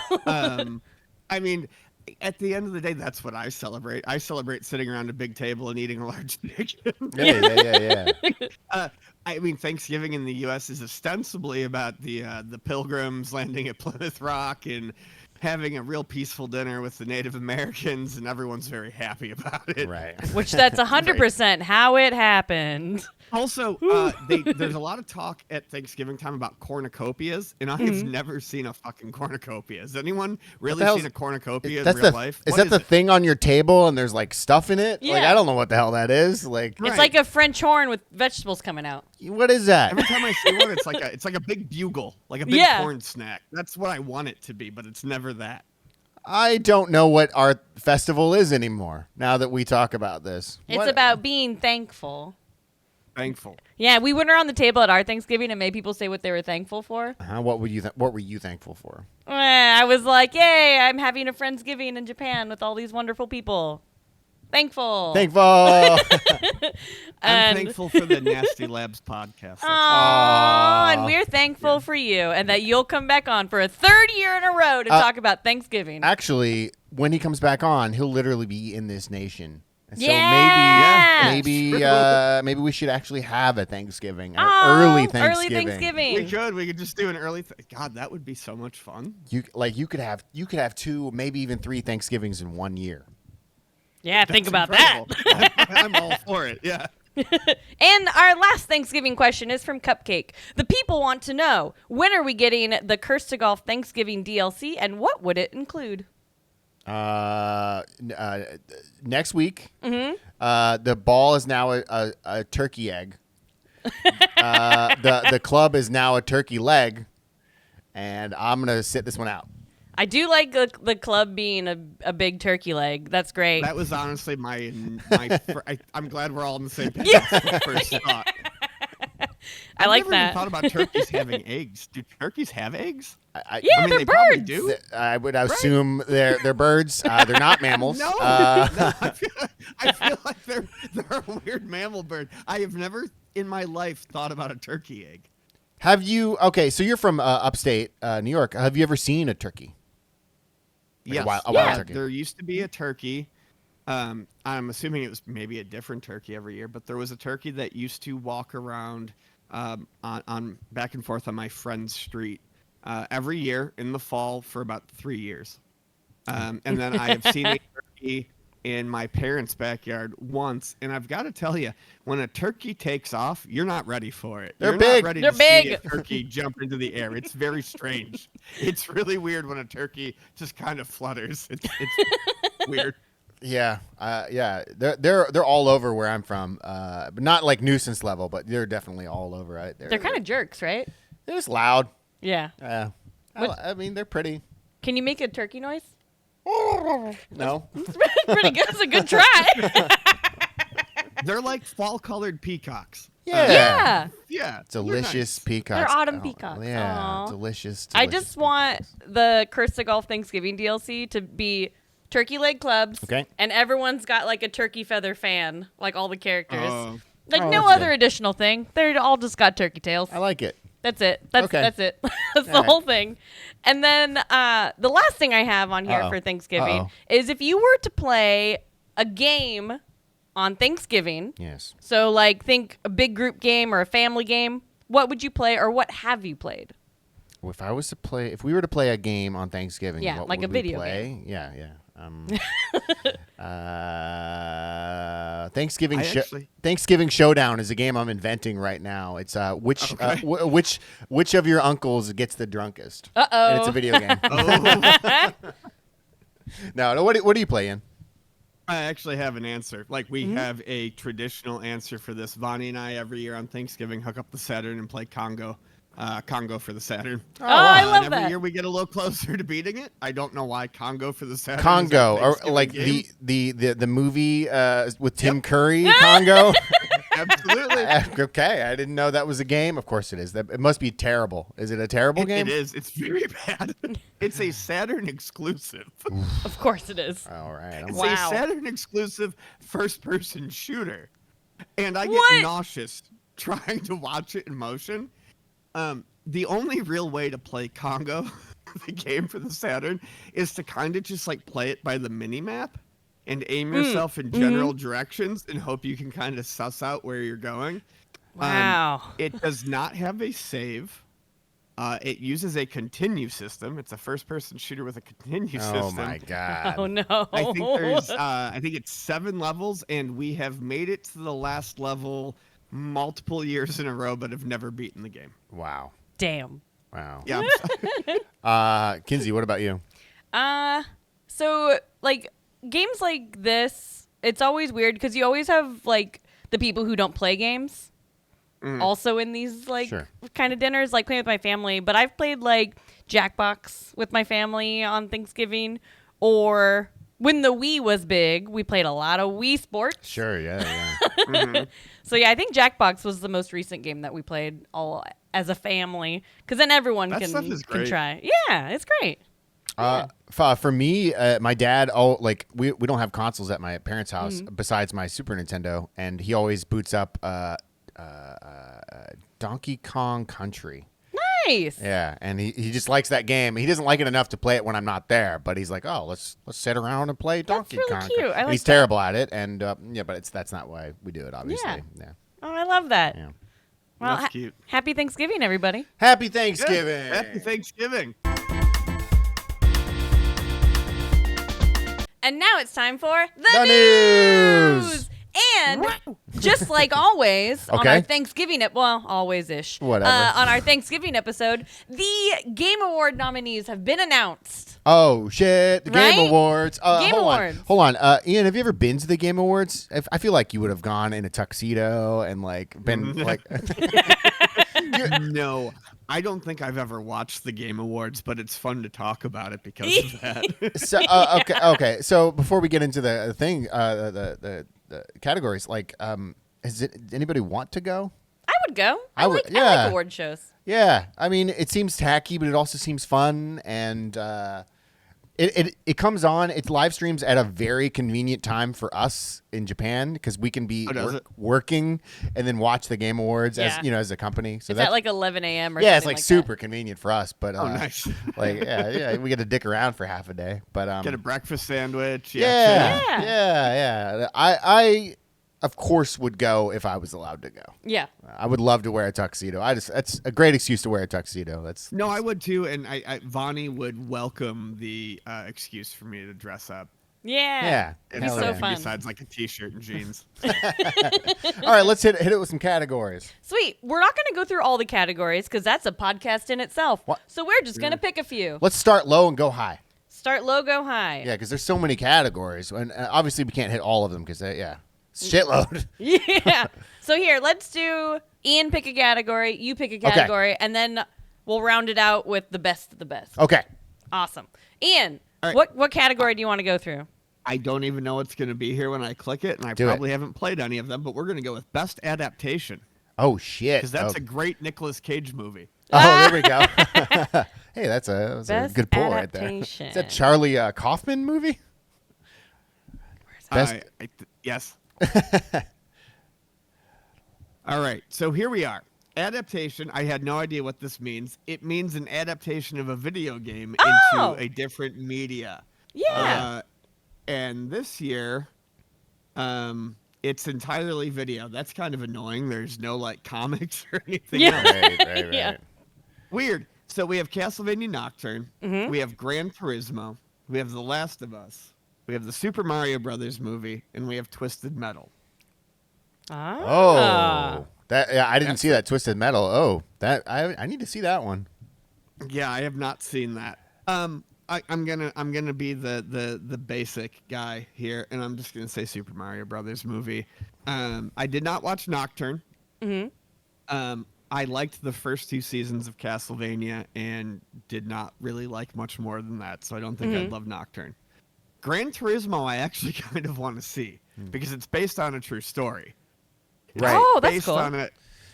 I mean, at the end of the day, that's what I celebrate. I celebrate sitting around a big table and eating a large chicken. Yeah. I mean, Thanksgiving in the U.S. is ostensibly about the Pilgrims landing at Plymouth Rock and having a real peaceful dinner with the Native Americans, and everyone's very happy about it. Right. Which that's 100% how it happened. Also, there's a lot of talk at Thanksgiving time about cornucopias, and I have never seen a fucking cornucopia. Has anyone really seen a cornucopia in real life? Is What that the it? thing on your table and there's like stuff in it? Like, Yeah. I don't know what the hell that is. Like, It's like a French horn with vegetables coming out. what is that? Every time I see one, it's like a big bugle, like a big Yeah. corn snack. That's what I want it to be, but it's never that. I don't know what our festival is anymore now that we talk about this. It's about being thankful. Thankful. Yeah, we went around the table at our Thanksgiving and made people say what they were thankful for. What were you thankful for? I was like, yay, I'm having a Friendsgiving in Japan with all these wonderful people. Thankful. Thankful. I'm And- thankful for the Nasty Labs podcast. Aww, and we're thankful for you and that you'll come back on for a third year in a row to talk about Thanksgiving. Actually, when he comes back on, he'll literally be in this nation. And so Yeah. maybe we should actually have a Thanksgiving, or Aw, early Thanksgiving. Early Thanksgiving. We could just do an early. God, that would be so much fun. You could have 2, maybe even 3 Thanksgivings in one year. Yeah, think about Incredible. that. I'm all for it. Yeah. And our last Thanksgiving question is from Cupcake. The people want to know, when are we getting the Curse to Golf Thanksgiving DLC, and what would it include? Next week. The ball is now a turkey egg. The club is now a turkey leg, and I'm gonna sit this one out. I do like the club being a big turkey leg. That's great. That was honestly I'm glad we're all on the same page. That's my first thought. I like I've never that. even thought about turkeys having eggs. Do turkeys have eggs? Yeah, I mean, they're they probably birds. do. I would assume they're birds. They're not mammals. No, I feel like they're a weird mammal bird. I have never in my life thought about a turkey egg. Have you? Okay, so you're from upstate New York. Have you ever seen a turkey? Like Yes. a wild turkey. There used to be a turkey. I'm assuming it was maybe a different turkey every year, but there was a turkey that used to walk around on back and forth on my friend's street every year in the fall for about 3 years. And then I have seen a turkey in my parents' backyard once, and I've got to tell you, when a turkey takes off, you're not ready for it. They're You're big. Not ready They're to big. See a turkey jump into the air. It's very strange. It's really weird when a turkey just kind of flutters. It's weird. Yeah, they're all over where I'm from, but not like nuisance level, but they're definitely all over. Right? They're kind of jerks, right? They're just loud. Yeah. I mean, they're pretty. Can you make a turkey noise? No. Pretty good. It's a good try. They're like fall-colored peacocks. Yeah. Yeah. Delicious peacocks. They're autumn Oh, peacocks. Yeah, Aw. delicious. I just want the Curse to Golf Thanksgiving DLC to be turkey leg clubs. Okay. And everyone's got like a turkey feather fan, like all the characters. Oh. Like Oh, no that's other good. additional thing. They're all just got turkey tails. I like it. That's it. That's Okay. That's it. That's the All right. whole thing. And then the last thing I have on here Uh-oh. for Thanksgiving Uh-oh. is if you were to play a game on Thanksgiving. Yes. So like think a big group game or a family game. What would you play, or what have you played? If we were to play a game on Thanksgiving, Yeah, what like would a we video play? game. Yeah. Thanksgiving Thanksgiving Showdown is a game I'm inventing right now. It's which of your uncles gets the drunkest? Uh-oh. And it's a video game. Oh. No. What do you play in? I actually have an answer. Like, we have a traditional answer for this. Vonnie and I, every year on Thanksgiving, hook up the Saturn and play Congo. Congo for the Saturn. Oh, I And love every that. year we get a little closer to beating it. I don't know why Congo for the Saturn. Congo, is our or Thanksgiving like game. the movie with Tim Curry, Congo. Absolutely. Okay, I didn't know that was a game. Of course it is. It must be terrible. Is it a terrible game? It is. It's very bad. It's a Saturn exclusive. Of course it is. All right. It's Wow. a Saturn exclusive first-person shooter, and I get What? nauseous trying to watch it in motion. The only real way to play Congo, the game for the Saturn, is to kind of just like play it by the mini map and aim yourself in general directions and hope you can kind of suss out where you're going. Wow. It does not have a save. It uses a continue system. It's a first-person shooter with a continue system. Oh my god. Oh no. I think there's, I think it's 7 levels, and we have made it to the last level multiple years in a row, but have never beaten the game. Wow. Damn. Wow. Yeah. Kinsey, what about you? So like games like this, it's always weird because you always have like the people who don't play games also in these like Sure. kind of dinners, like playing with my family. But I've played like Jackbox with my family on Thanksgiving, or when the Wii was big, we played a lot of Wii Sports. Sure. Yeah. So yeah, I think Jackbox was the most recent game that we played all as a family, because then everyone That can stuff is great. try. Yeah, it's great. For me, my dad, we don't have consoles at my parents' house besides my Super Nintendo, and he always boots up Donkey Kong Country. Nice. Yeah, and he just likes that game. He doesn't like it enough to play it when I'm not there, but he's like, oh, let's sit around and play Donkey really Kong. cute. I And like he's that. terrible at it, and but that's not why we do it, obviously. Yeah. Oh, I love that. Yeah. Well, That's cute. Happy Thanksgiving, everybody. Happy Good. Thanksgiving. Happy Thanksgiving. And now it's time for The news. And just like always on Okay. our Thanksgiving, always-ish. Whatever. On our Thanksgiving episode, the Game Award nominees have been announced. Oh shit! The Game Right? Awards. Game hold Awards. On. Hold on. Ian, have you ever been to the Game Awards? I feel like you would have gone in a tuxedo and like been like. No, I don't think I've ever watched the Game Awards, but it's fun to talk about it because of that. So okay. So before we get into the thing, the categories, like, anybody want to go? I would go. I would- I yeah. like award shows. Yeah, I mean, it seems tacky, but it also seems fun, and it comes on. It live streams at a very convenient time for us in Japan because we can be working and then watch the Game Awards as a company. So It's at like 11 a.m. or yeah, something it's like that. super convenient for us. But Nice. like yeah, we get to dick around for half a day. But Get a breakfast sandwich. yeah. I of course would go if I was allowed to go. Yeah. I would love to wear a tuxedo. That's a great excuse to wear a tuxedo. No, I would too, and Vonnie would welcome the excuse for me to dress up. Yeah. Yeah. It'd be so fun. Besides like a t-shirt and jeans. All right, let's hit it with some categories. Sweet. We're not going to go through all the categories because that's a podcast in itself. What? So we're just going to pick a few. Let's start low and go high. Start low, go high. Yeah, because there's so many categories, and obviously we can't hit all of them because shitload. Yeah. So here, let's do Ian pick a category, you pick a category, and then we'll round it out with the best of the best. Okay. Awesome. Ian, All right. what category do you want to go through? I don't even know what's going to be here when I click it, and I probably haven't played any of them, but we're going to go with Best Adaptation. Oh shit! Because that's a great Nicolas Cage movie. Oh, there we go. Hey, that's a Best good pull right there. adaptation. Is that Charlie Kaufman movie? Best. Yes. All right, so here we are. Adaptation, I had no idea what this means. It means an adaptation of a video game into a different media. Yeah. And this year, it's entirely video. That's kind of annoying. There's no like comics or anything else. Right. Yeah. Weird. So we have Castlevania Nocturne. Mm-hmm. We have Gran Turismo. We have The Last of Us. We have the Super Mario Brothers movie, and we have Twisted Metal. Oh, I didn't see that Twisted Metal. Oh, that I need to see that one. Yeah, I have not seen that. I'm gonna be the basic guy here, and I'm just gonna say Super Mario Brothers movie. I did not watch Nocturne. Mm-hmm. I liked the first 2 seasons of Castlevania and did not really like much more than that, so I don't think I'd love Nocturne. Gran Turismo, I actually kind of want to see because it's based on a true story. Right. Oh, that's Based cool. on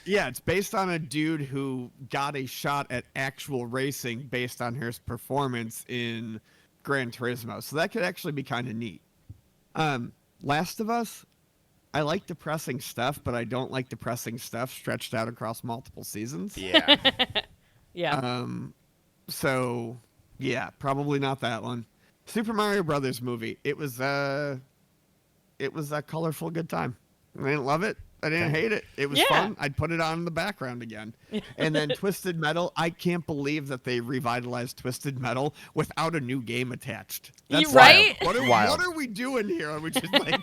it's based on a dude who got a shot at actual racing based on his performance in Gran Turismo. So that could actually be kind of neat. Last of Us, I like depressing stuff, but I don't like depressing stuff stretched out across multiple seasons. Yeah. Yeah. So, yeah, probably not that one. Super Mario Brothers movie. It was a colorful good time. I didn't love it. I didn't hate it. It was fun. I'd put it on in the background again. And then Twisted Metal. I can't believe that they revitalized Twisted Metal without a new game attached. That's right? wild. Wild. What are we doing here? Which is like,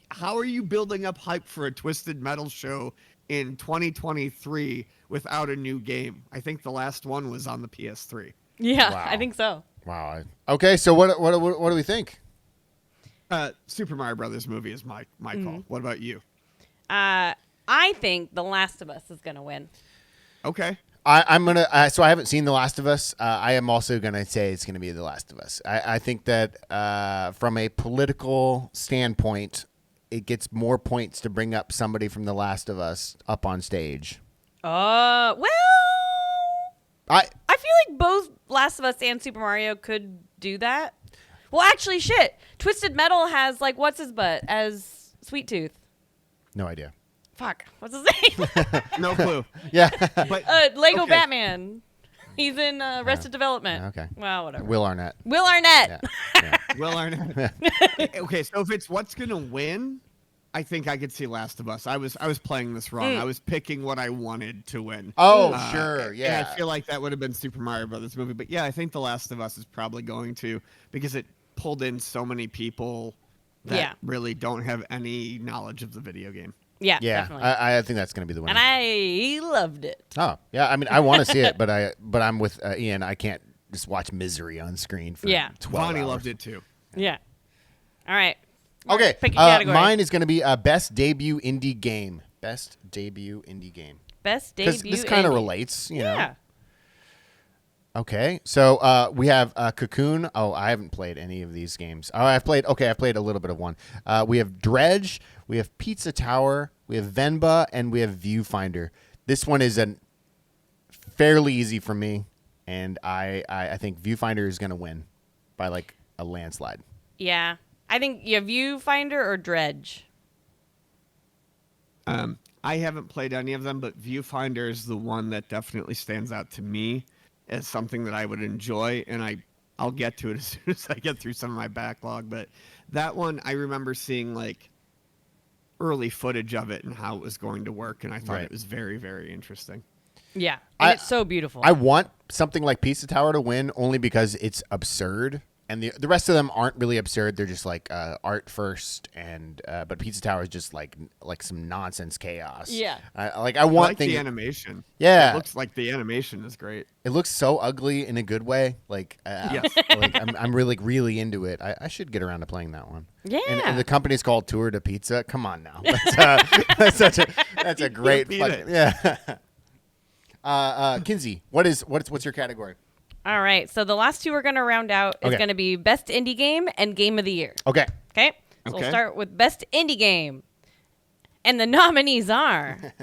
how are you building up hype for a Twisted Metal show in 2023 without a new game? I think the last one was on the PS3. Yeah, Wow. I think so. Wow. Okay, so what do we think? Super Mario Brothers movie is my call. What about you? I think The Last of Us is going to win. Okay. I'm gonna. So I haven't seen The Last of Us. I am also gonna say it's gonna be The Last of Us. I think that from a political standpoint, it gets more points to bring up somebody from The Last of Us up on stage. Well, I I feel like both Last of Us and Super Mario could do that. Well, actually, shit. Twisted Metal has, like, what's his butt as Sweet Tooth? no idea. Fuck. What's his name? No clue. Yeah. But Lego okay. Batman. He's in Arrested Development. Okay. Well, whatever. Will Arnett. Will Arnett. Yeah. Will Arnett. Okay, so if it's what's gonna win, I think I could see Last of Us. I was playing this wrong. I was picking what I wanted to win. Oh, sure. And Yeah. I feel like that would have been Super Mario Brothers movie. But yeah, I think The Last of Us is probably going to, because it pulled in so many people that really don't have any knowledge of the video game. Yeah, Yeah, definitely. I think that's going to be the winner. And I loved it. Oh, yeah. I mean, I want to see it, but I'm with Ian. I can't just watch misery on screen for 12 Bonnie hours. loved it too. Yeah. All right. Okay, Pick a category. mine is going to be best debut indie game. Best debut indie game. Best Because debut. this kind of indie. relates, you know. Yeah. Okay, so we have Cocoon. Oh, I haven't played any of these games. Oh, I've played a little bit of one. We have Dredge, we have Pizza Tower, we have Venba, and we have Viewfinder. This one is fairly easy for me, and I think Viewfinder is going to win by like a landslide. Yeah. I think you have Viewfinder or Dredge. I haven't played any of them, but Viewfinder is the one that definitely stands out to me as something that I would enjoy, and I'll get to it as soon as I get through some of my backlog. But that one, I remember seeing like early footage of it and how it was going to work, and I thought Right. it was very, very interesting. Yeah. And it's so beautiful. I want something like Pizza Tower to win only because it's absurd. And the rest of them aren't really absurd. They're just like art first, and but Pizza Tower is just like some nonsense chaos. Yeah. I want I like things. the animation. Yeah. It looks like the animation is great. It looks so ugly in a good way. Like, Yes. like I'm really into it. I should get around to playing that one. Yeah. And the company's called Tour de Pizza. Come on now. That's a great beat fucking, it. yeah. Kinsey, what's your category? All right. So the last two we're going to round out is Okay. going to be Best Indie Game and Game of the Year. Okay. Okay? So we'll Okay. start with Best Indie Game. And the nominees are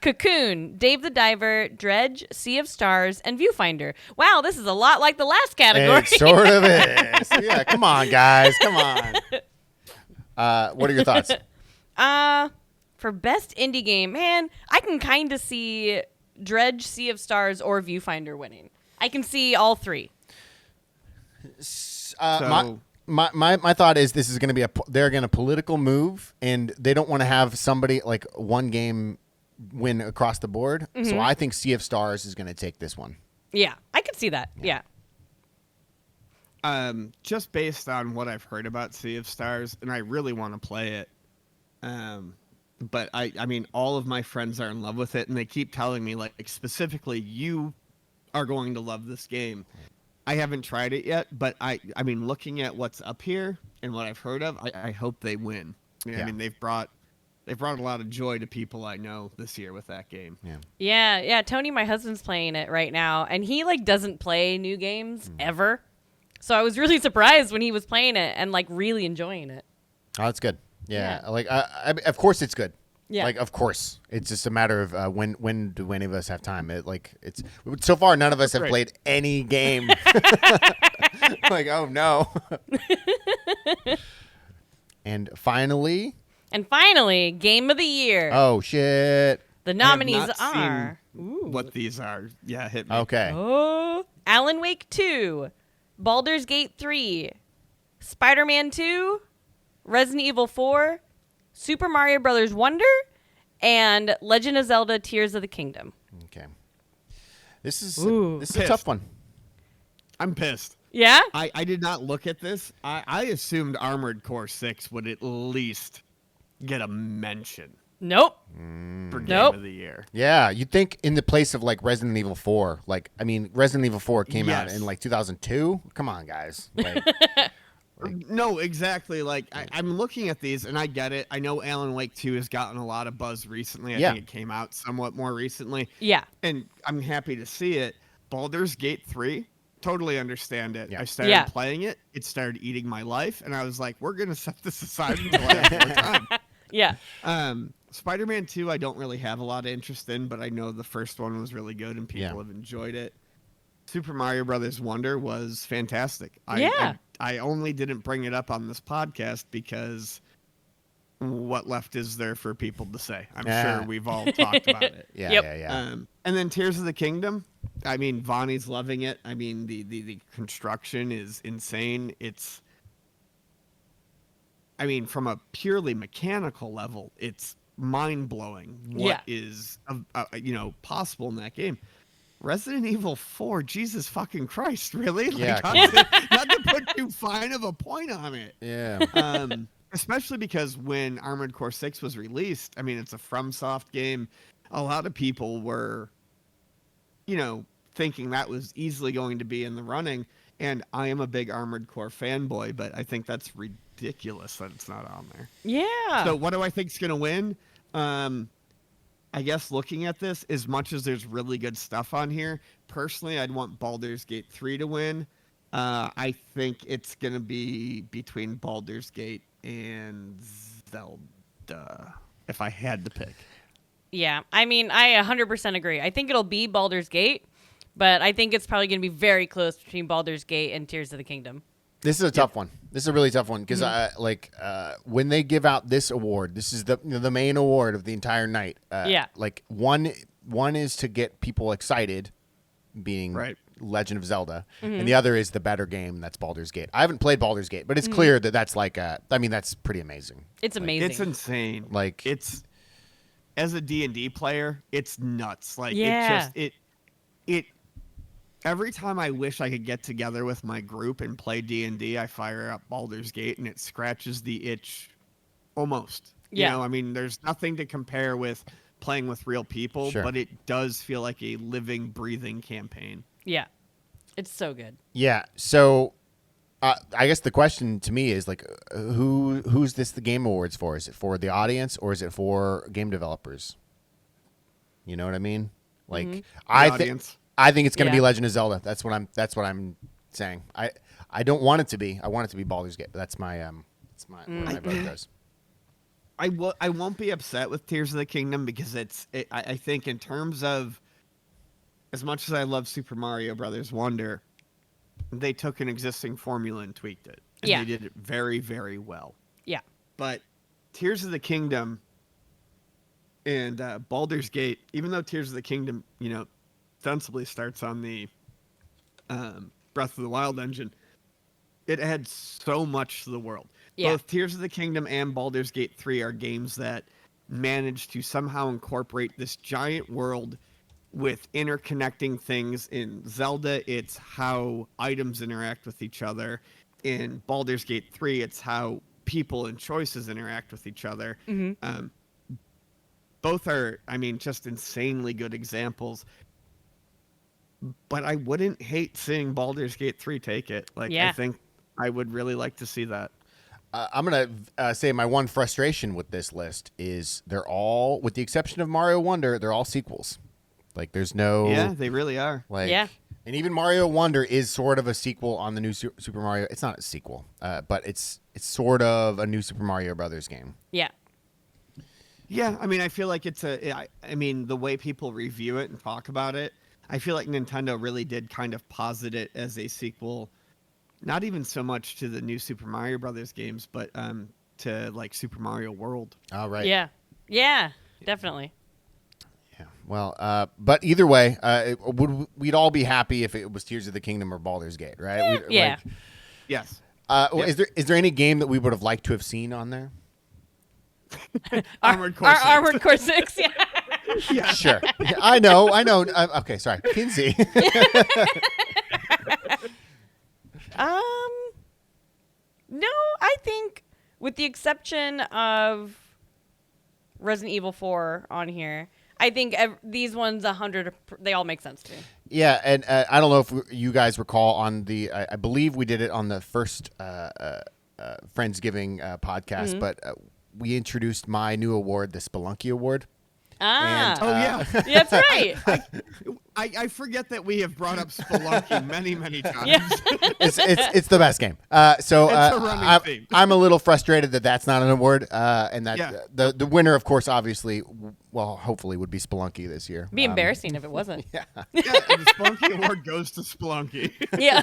Cocoon, Dave the Diver, Dredge, Sea of Stars, and Viewfinder. Wow, this is a lot like the last category. It sort of is. Yeah, come on, guys. Come on. What are your thoughts? For Best Indie Game, man, I can kind of see Dredge, Sea of Stars, or Viewfinder winning. I can see all three. My thought is this is going to be they're going to political move, and they don't want to have somebody like one game win across the board. Mm-hmm. So I think Sea of Stars is going to take this one. Yeah, I could see that. Yeah. Just based on what I've heard about Sea of Stars, and I really want to play it. But I mean, all of my friends are in love with it, and they keep telling me, like specifically, you are going to love this game. I haven't tried it yet, but I mean, looking at what's up here and what I've heard of, I hope they win. Yeah. I mean, they've brought a lot of joy to people I know this year with that game. Yeah. Yeah. Tony, my husband's playing it right now, and he like doesn't play new games ever. So I was really surprised when he was playing it and like really enjoying it. Oh, that's good. Yeah. Yeah. Like, of course it's good. Yeah. Like, of course. It's just a matter of when do any of us have time? It's so far none of us have Right. played any game. Like, oh no. And finally, Game of the Year. oh shit. The I have nominees not are seen what these are. Yeah, hit me. Okay. Alan Wake 2, Baldur's Gate 3, Spider-Man 2, Resident Evil 4, Super Mario Brothers Wonder, and Legend of Zelda Tears of the Kingdom. Okay. This is Ooh. a tough Pissed. one. I'm pissed. Yeah? I did not look at this. I assumed Armored Core 6 would at least get a mention Nope. for Game Nope. of the Year. Yeah, you'd think in the place of like Resident Evil 4. Like, I mean, Resident Evil 4 came out Yes. in like 2002. Come on, guys. Like, No, exactly. Like I'm looking at these and I get it. I know Alan Wake 2 has gotten a lot of buzz recently. I Yeah. think it came out somewhat more recently. Yeah. And I'm happy to see it. Baldur's Gate 3, totally understand it. Yeah. I started Yeah. playing it. It started eating my life. And I was like, we're going to set this aside until I have more time. Yeah. Spider-Man 2, I don't really have a lot of interest in, but I know the first one was really good and people Yeah. have enjoyed it. Super Mario Brothers Wonder was fantastic. Yeah. I only didn't bring it up on this podcast because what left is there for people to say? I'm Yeah. sure we've all talked about it. yeah, Yep. yeah. And then Tears of the Kingdom. I mean, Vonnie's loving it. I mean, the construction is insane. I mean, from a purely mechanical level, it's mind blowing what Yeah. is possible in that game. Resident Evil 4, Jesus fucking Christ, really? Yeah, Not to put too fine of a point on it. Yeah. Especially because when Armored Core 6 was released, I mean, it's a FromSoft game. A lot of people were, thinking that was easily going to be in the running. And I am a big Armored Core fanboy, but I think that's ridiculous that it's not on there. Yeah. So what do I think is going to win? I guess looking at this, as much as there's really good stuff on here, personally, I'd want Baldur's Gate 3 to win. I think it's going to be between Baldur's Gate and Zelda, if I had to pick. Yeah. I mean, I 100% agree. I think it'll be Baldur's Gate, but I think it's probably going to be very close between Baldur's Gate and Tears of the Kingdom. This is a tough one. This is a really tough one because when they give out this award, this is the main award of the entire night. Like one is to get people excited, being Legend of Zelda, and the other is the better game. That's Baldur's Gate. I haven't played Baldur's Gate, but it's clear that that's that's pretty amazing. It's amazing. It's insane. Like it's as a D&D player, it's nuts. Like it. Every time I wish I could get together with my group and play D&D, I fire up Baldur's Gate and it scratches the itch almost. Yeah. I mean, there's nothing to compare with playing with real people, but it does feel like a living, breathing campaign. Yeah. It's so good. Yeah. So I guess the question to me is like, who's this the Game Awards for? Is it for the audience or is it for game developers? You know what I mean? Like I think it's going to be Legend of Zelda. That's what I'm saying. I don't want it to be. I want it to be Baldur's Gate. But that's my where my vote goes. I won't be upset with Tears of the Kingdom because I think in terms of as much as I love Super Mario Brothers Wonder, they took an existing formula and tweaked it. And they did it very, very well. Yeah. But Tears of the Kingdom and Baldur's Gate, even though Tears of the Kingdom, ostensibly starts on the Breath of the Wild engine, it adds so much to the world. Yeah. Both Tears of the Kingdom and Baldur's Gate 3 are games that manage to somehow incorporate this giant world with interconnecting things. In Zelda, it's how items interact with each other. In Baldur's Gate 3, it's how people and choices interact with each other. Mm-hmm. Both are, just insanely good examples. But I wouldn't hate seeing Baldur's Gate 3 take it. I think I would really like to see that. I'm going to say my one frustration with this list is they're all, with the exception of Mario Wonder, they're all sequels. Like, there's no... Yeah, they really are. And even Mario Wonder is sort of a sequel on the new Super Mario. It's not a sequel, but it's sort of a new Super Mario Brothers game. Yeah. Yeah, I feel like it's the way people review it and talk about it, I feel like Nintendo really did kind of posit it as a sequel, not even so much to the new Super Mario Brothers games, but to like Super Mario World. Oh, right. Yeah. Yeah, definitely. Yeah. Well, but either way, we'd all be happy if it was Tears of the Kingdom or Baldur's Gate, right? Yeah. Yes. Is there any game that we would have liked to have seen on there? Armored Core 6. Armored Core 6, yeah. Yeah. Sure. I know. Okay, sorry. Kinsey. No, I think with the exception of Resident Evil 4 on here, I think these ones 100 they all make sense to me. Yeah, and I don't know if you guys recall on the I believe we did it on the first Friendsgiving podcast, but we introduced my new award, the Spelunky Award. Ah. And, yeah, that's right. I forget that we have brought up Spelunky many times. Yeah. It's the best game. So I'm a little frustrated that that's not an award, and that the winner, of course, obviously, well, hopefully, would be Spelunky this year. Be embarrassing if it wasn't. Yeah, and the Spelunky Award goes to Spelunky. Yeah.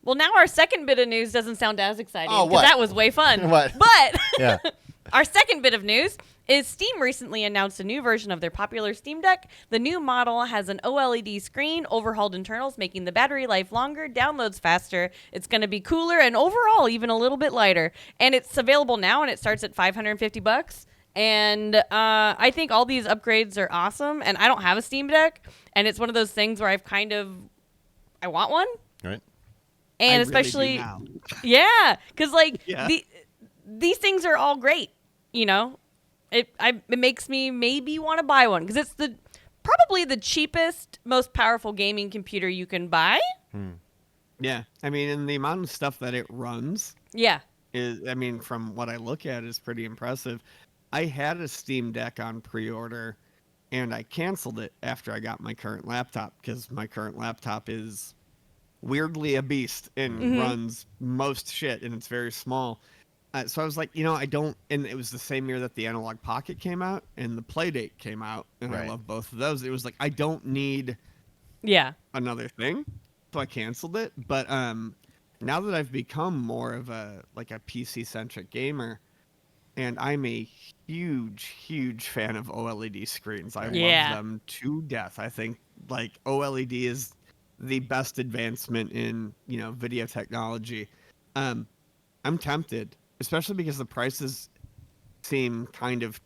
Well, now our second bit of news doesn't sound as exciting because that was way fun. What? But yeah. Our second bit of news is Steam recently announced a new version of their popular Steam Deck. The new model has an OLED screen, overhauled internals, making the battery life longer, downloads faster. It's going to be cooler and overall even a little bit lighter. And it's available now, and it starts at $550. And I think all these upgrades are awesome. And I don't have a Steam Deck, and it's one of those things where I want one. Right. And I especially, really do now. yeah, because like Yeah. these things are all great. You know, it makes me maybe want to buy one because it's probably the cheapest, most powerful gaming computer you can buy. Yeah, I mean, and the amount of stuff that it runs Yeah. is, I mean, from what I look at, is pretty impressive. I had a Steam Deck on pre-order, and I canceled it after I got my current laptop because my current laptop is weirdly a beast and runs most shit, and it's very small. So I was like, I don't, and it was the same year that the Analog Pocket came out and the Playdate came out, and I Right. love both of those. It was like, I don't need Yeah. another thing, so I canceled it. But now that I've become more of a PC centric gamer, and I'm a huge fan of OLED screens. I Yeah. love them to death. I think like OLED is the best advancement in video technology. I'm tempted, especially because the prices seem kind of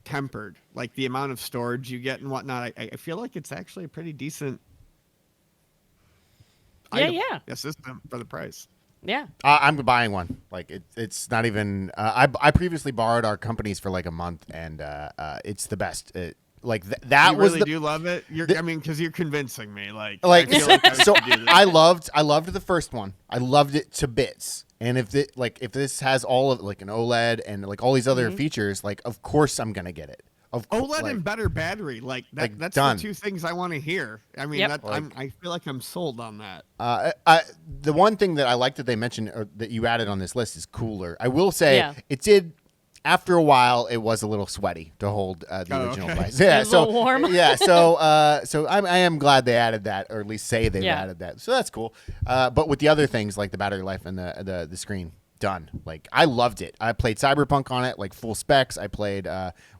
tempered. Like the amount of storage you get and whatnot, I feel like it's actually a pretty decent a system for the price. Yeah. I'm buying one. Like it's not even. I previously borrowed our company's for like a month, and it's the best. That You was really the. do love it. I mean, because you're convincing me. I feel like I So should do this. I loved the first one. I loved it to bits. And if this has all of like an OLED and like all these other features, like of course I'm gonna get it. OLED and better battery, that's done. the two things I want to hear. I mean, Yep. I feel like I'm sold on that. The one thing that I like that they mentioned or that you added on this list is cooler. I will say Yeah. it did. After a while, it was a little sweaty to hold the original okay. price. Yeah, It was a little warm. Yeah, so I am glad they added that, or at least say they've added that. So that's cool. But with the other things like the battery life and the screen, done. Like I loved it. I played Cyberpunk on it, like full specs. I played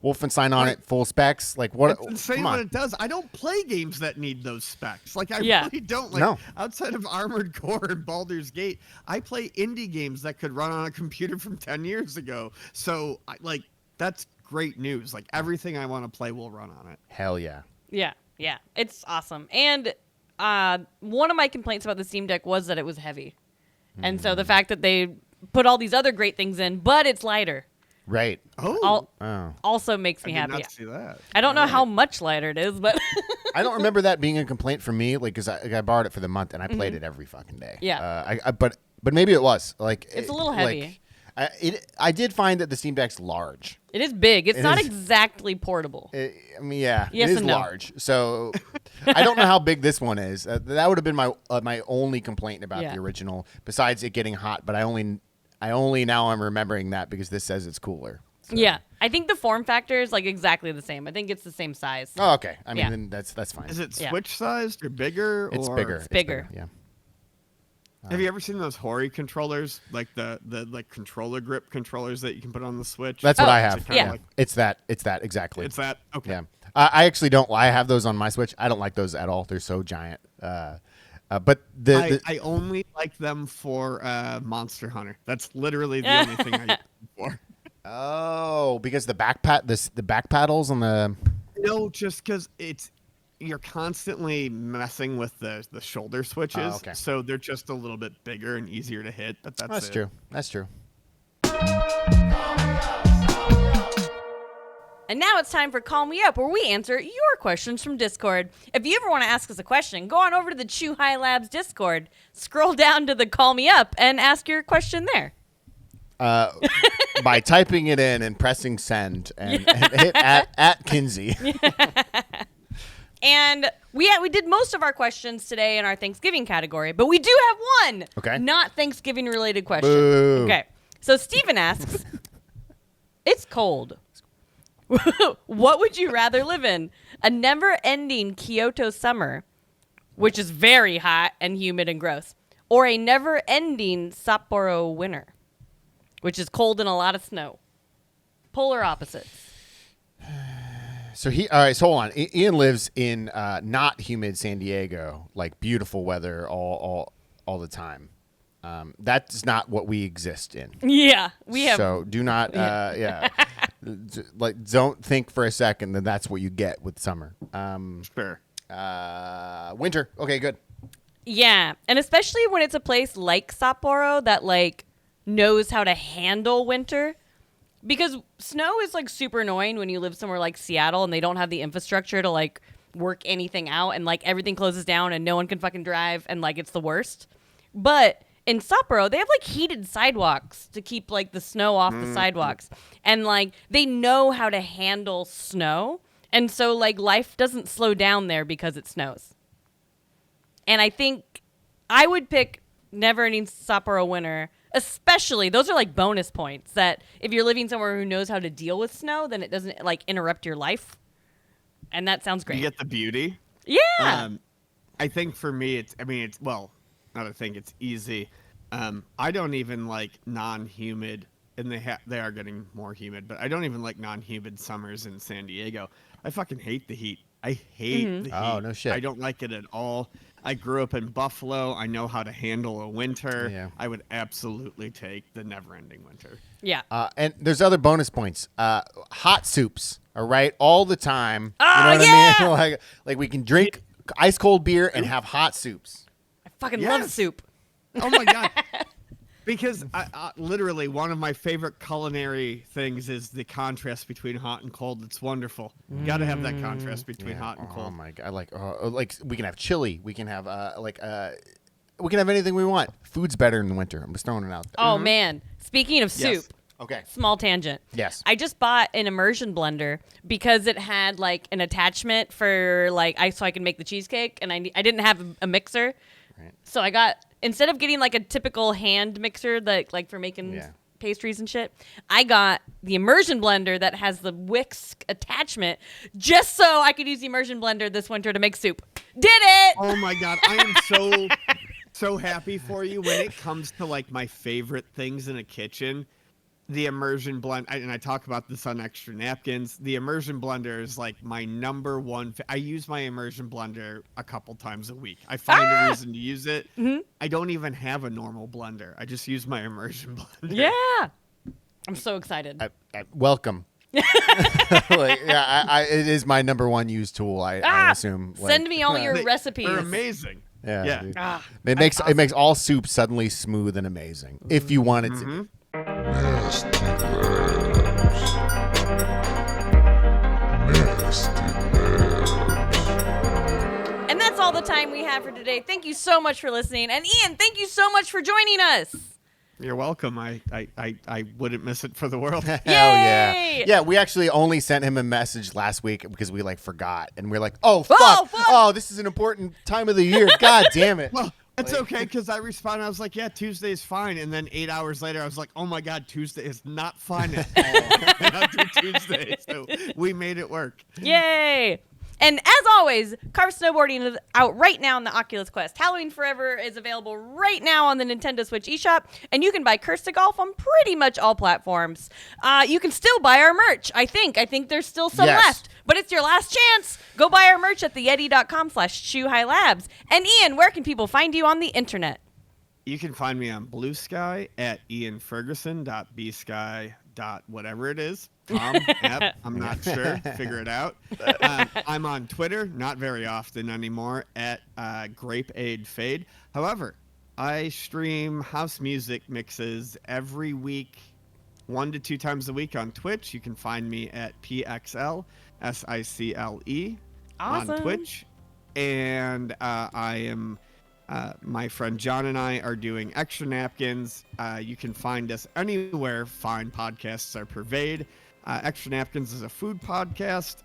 Wolfenstein on it, full specs. Like what? It's insane come what on. it does. I don't play games that need those specs. I Yeah. really don't. No. Outside of Armored Core and Baldur's Gate, I play indie games that could run on a computer from 10 years ago. So that's great news. Everything I want to play will run on it. Hell yeah. Yeah. It's awesome. And one of my complaints about the Steam Deck was that it was heavy. And so the fact that they put all these other great things in, but it's lighter, Right. Oh, also makes me I did happy. not see that. I don't know how much lighter it is, but I don't remember that being a complaint for me, because I borrowed it for the month and I played it every fucking day. Yeah. But maybe it was It's a little heavy. I did find that the Steam Deck's large. it is big. It's It not is. exactly portable. I mean, yeah, Yes it is and no. large. So I don't know how big this one is. That would have been my only complaint about Yeah. the original, besides it getting hot. But I only now I'm remembering that because this says it's cooler. So. Yeah. I think the form factor is exactly the same. I think it's the same size. Oh, okay. I mean, Yeah. then that's fine. Is it Yeah. Switch sized or bigger? It's or... bigger. It's bigger. Yeah. Have you ever seen those Hori controllers, the controller grip controllers that you can put on the Switch? That's what Oh, I have. Is it kinda yeah. like- It's that exactly. it's that. Okay. Yeah. I actually don't. I have those on my Switch. I don't like those at all. They're so giant. But I only like them for Monster Hunter. That's literally the only thing I use them for. oh, because the back paddles on the. No, just because you're constantly messing with the shoulder switches, Oh, okay. so they're just a little bit bigger and easier to hit. But That's it. true. That's true. And now it's time for Call Me Up, where we answer your questions from Discord. If you ever want to ask us a question, go on over to the Chew High Labs Discord, scroll down to the Call Me Up, and ask your question there. By typing it in and pressing send and hit at Kinsey. And we did most of our questions today in our Thanksgiving category, but we do have one Okay. not Thanksgiving related question. Boo. Okay. So Steven asks, it's cold. What would you rather live in? A never-ending Kyoto summer, which is very hot and humid and gross, or a never-ending Sapporo winter, which is cold and a lot of snow? Polar opposites. So all right. So hold on. Ian lives in not humid San Diego, like beautiful weather all the time. That's not what we exist in. Yeah, we have. So do not. Yeah. like, don't think for a second that that's what you get with summer. Sure. Winter. Okay, good. Yeah, and especially when it's a place like Sapporo that like knows how to handle winter. Because snow is like super annoying when you live somewhere like Seattle and they don't have the infrastructure to like work anything out and like everything closes down and no one can fucking drive and like it's the worst. But in Sapporo, they have like heated sidewalks to keep like the snow off the sidewalks. And like they know how to handle snow. And so like life doesn't slow down there because it snows. And I think I would pick never ending Sapporo winter. Especially, those are like bonus points that if you're living somewhere who knows how to deal with snow, then it doesn't like interrupt your life. And that sounds great. You get the beauty. Yeah. I think for me, it's easy. I don't even like non-humid, and they are getting more humid, but I don't even like non-humid summers in San Diego. I fucking hate the heat. I hate the heat. Oh, no shit. I don't like it at all. I grew up in Buffalo. I know how to handle a winter. Yeah. I would absolutely take the never-ending winter. Yeah. And there's other bonus points. Hot soups, all right, all the time. Oh, you know what yeah! I mean? like we can drink ice cold beer and have hot soups. I fucking love Yes. soup. Oh my god! Because I literally one of my favorite culinary things is the contrast between hot and cold. It's wonderful. You got to have that contrast between hot and Oh cold. my god! Like we can have chili. We can have we can have anything we want. Food's better in the winter. I'm just throwing it out there. Oh, man. Speaking of soup. Yes. Okay. Small tangent. Yes. I just bought an immersion blender because it had like an attachment for like so I could make the cheesecake, and I didn't have a mixer. Right. So I got, instead of getting like a typical hand mixer that like for making pastries and shit, I got the immersion blender that has the whisk attachment just so I could use the immersion blender this winter to make soup. Did it! Oh my god! I am so happy for you when it comes to like my favorite things in a kitchen. The immersion blend, and I talk about this on Extra Napkins. The immersion blender is like my number one. I use my immersion blender a couple times a week. I find a reason to use it. Mm-hmm. I don't even have a normal blender. I just use my immersion blender. Yeah. I'm so excited. Welcome. It is my number one used tool. I assume. Send me all your recipes. They're amazing. Yeah. Dude. It makes all soup suddenly smooth and amazing if you want it to. And that's all the time we have for today. Thank you so much for listening. And Ian, thank you so much for joining us. You're welcome. I wouldn't miss it for the world. Hell yeah. Yay! Yeah, we actually only sent him a message last week because we like forgot. And we're like, oh, fuck. fuck. Oh, this is an important time of the year. God damn it. Well, it's okay because I responded. I was like, yeah, Tuesday is fine. And then 8 hours later, I was like, oh my God, Tuesday is not fine at all. Not Tuesday. So we made it work. Yay! And as always, Carve Snowboarding is out right now on the Oculus Quest. Halloween Forever is available right now on the Nintendo Switch eShop, and you can buy Curse to Golf on pretty much all platforms. You can still buy our merch, I think. I think there's still some left, but it's your last chance. Go buy our merch at theyeti.com/ChuHighLabs. And Ian, where can people find you on the internet? You can find me on Blue Sky at ianferguson.bsky. Whatever it is. App, I'm not sure. Figure it out. I'm on Twitter, not very often anymore, at GrapeAidFade. However, I stream house music mixes every week, 1 to 2 times a week on Twitch. You can find me at PXLSICLE Awesome. on Twitch. And I am... my friend John and I are doing Extra Napkins. You can find us anywhere fine podcasts are purveyed. Extra Napkins is a food podcast,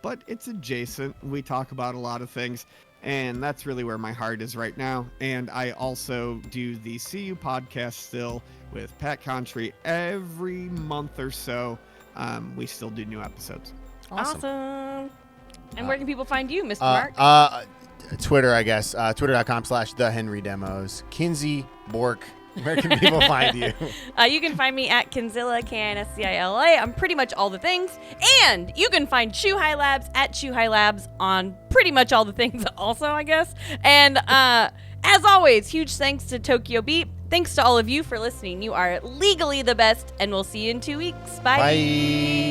but it's adjacent. We talk about a lot of things, and that's really where my heart is right now. And I also do the CUPodcast still with Pat Contry every month or so. We still do new episodes. Awesome. And where can people find you, Mr. Mark? Twitter, I guess. Twitter.com/TheHenryDemos. Kinsey Bork. Where can people find you? You can find me at Kinsilla, KINSCILA. I'm pretty much all the things. And you can find Chew High Labs at Chew High Labs on pretty much all the things also, I guess. And as always, huge thanks to Tokyo Beat, Thanks to all of you for listening. You are legally the best, and we'll see you in 2 weeks. Bye. Bye.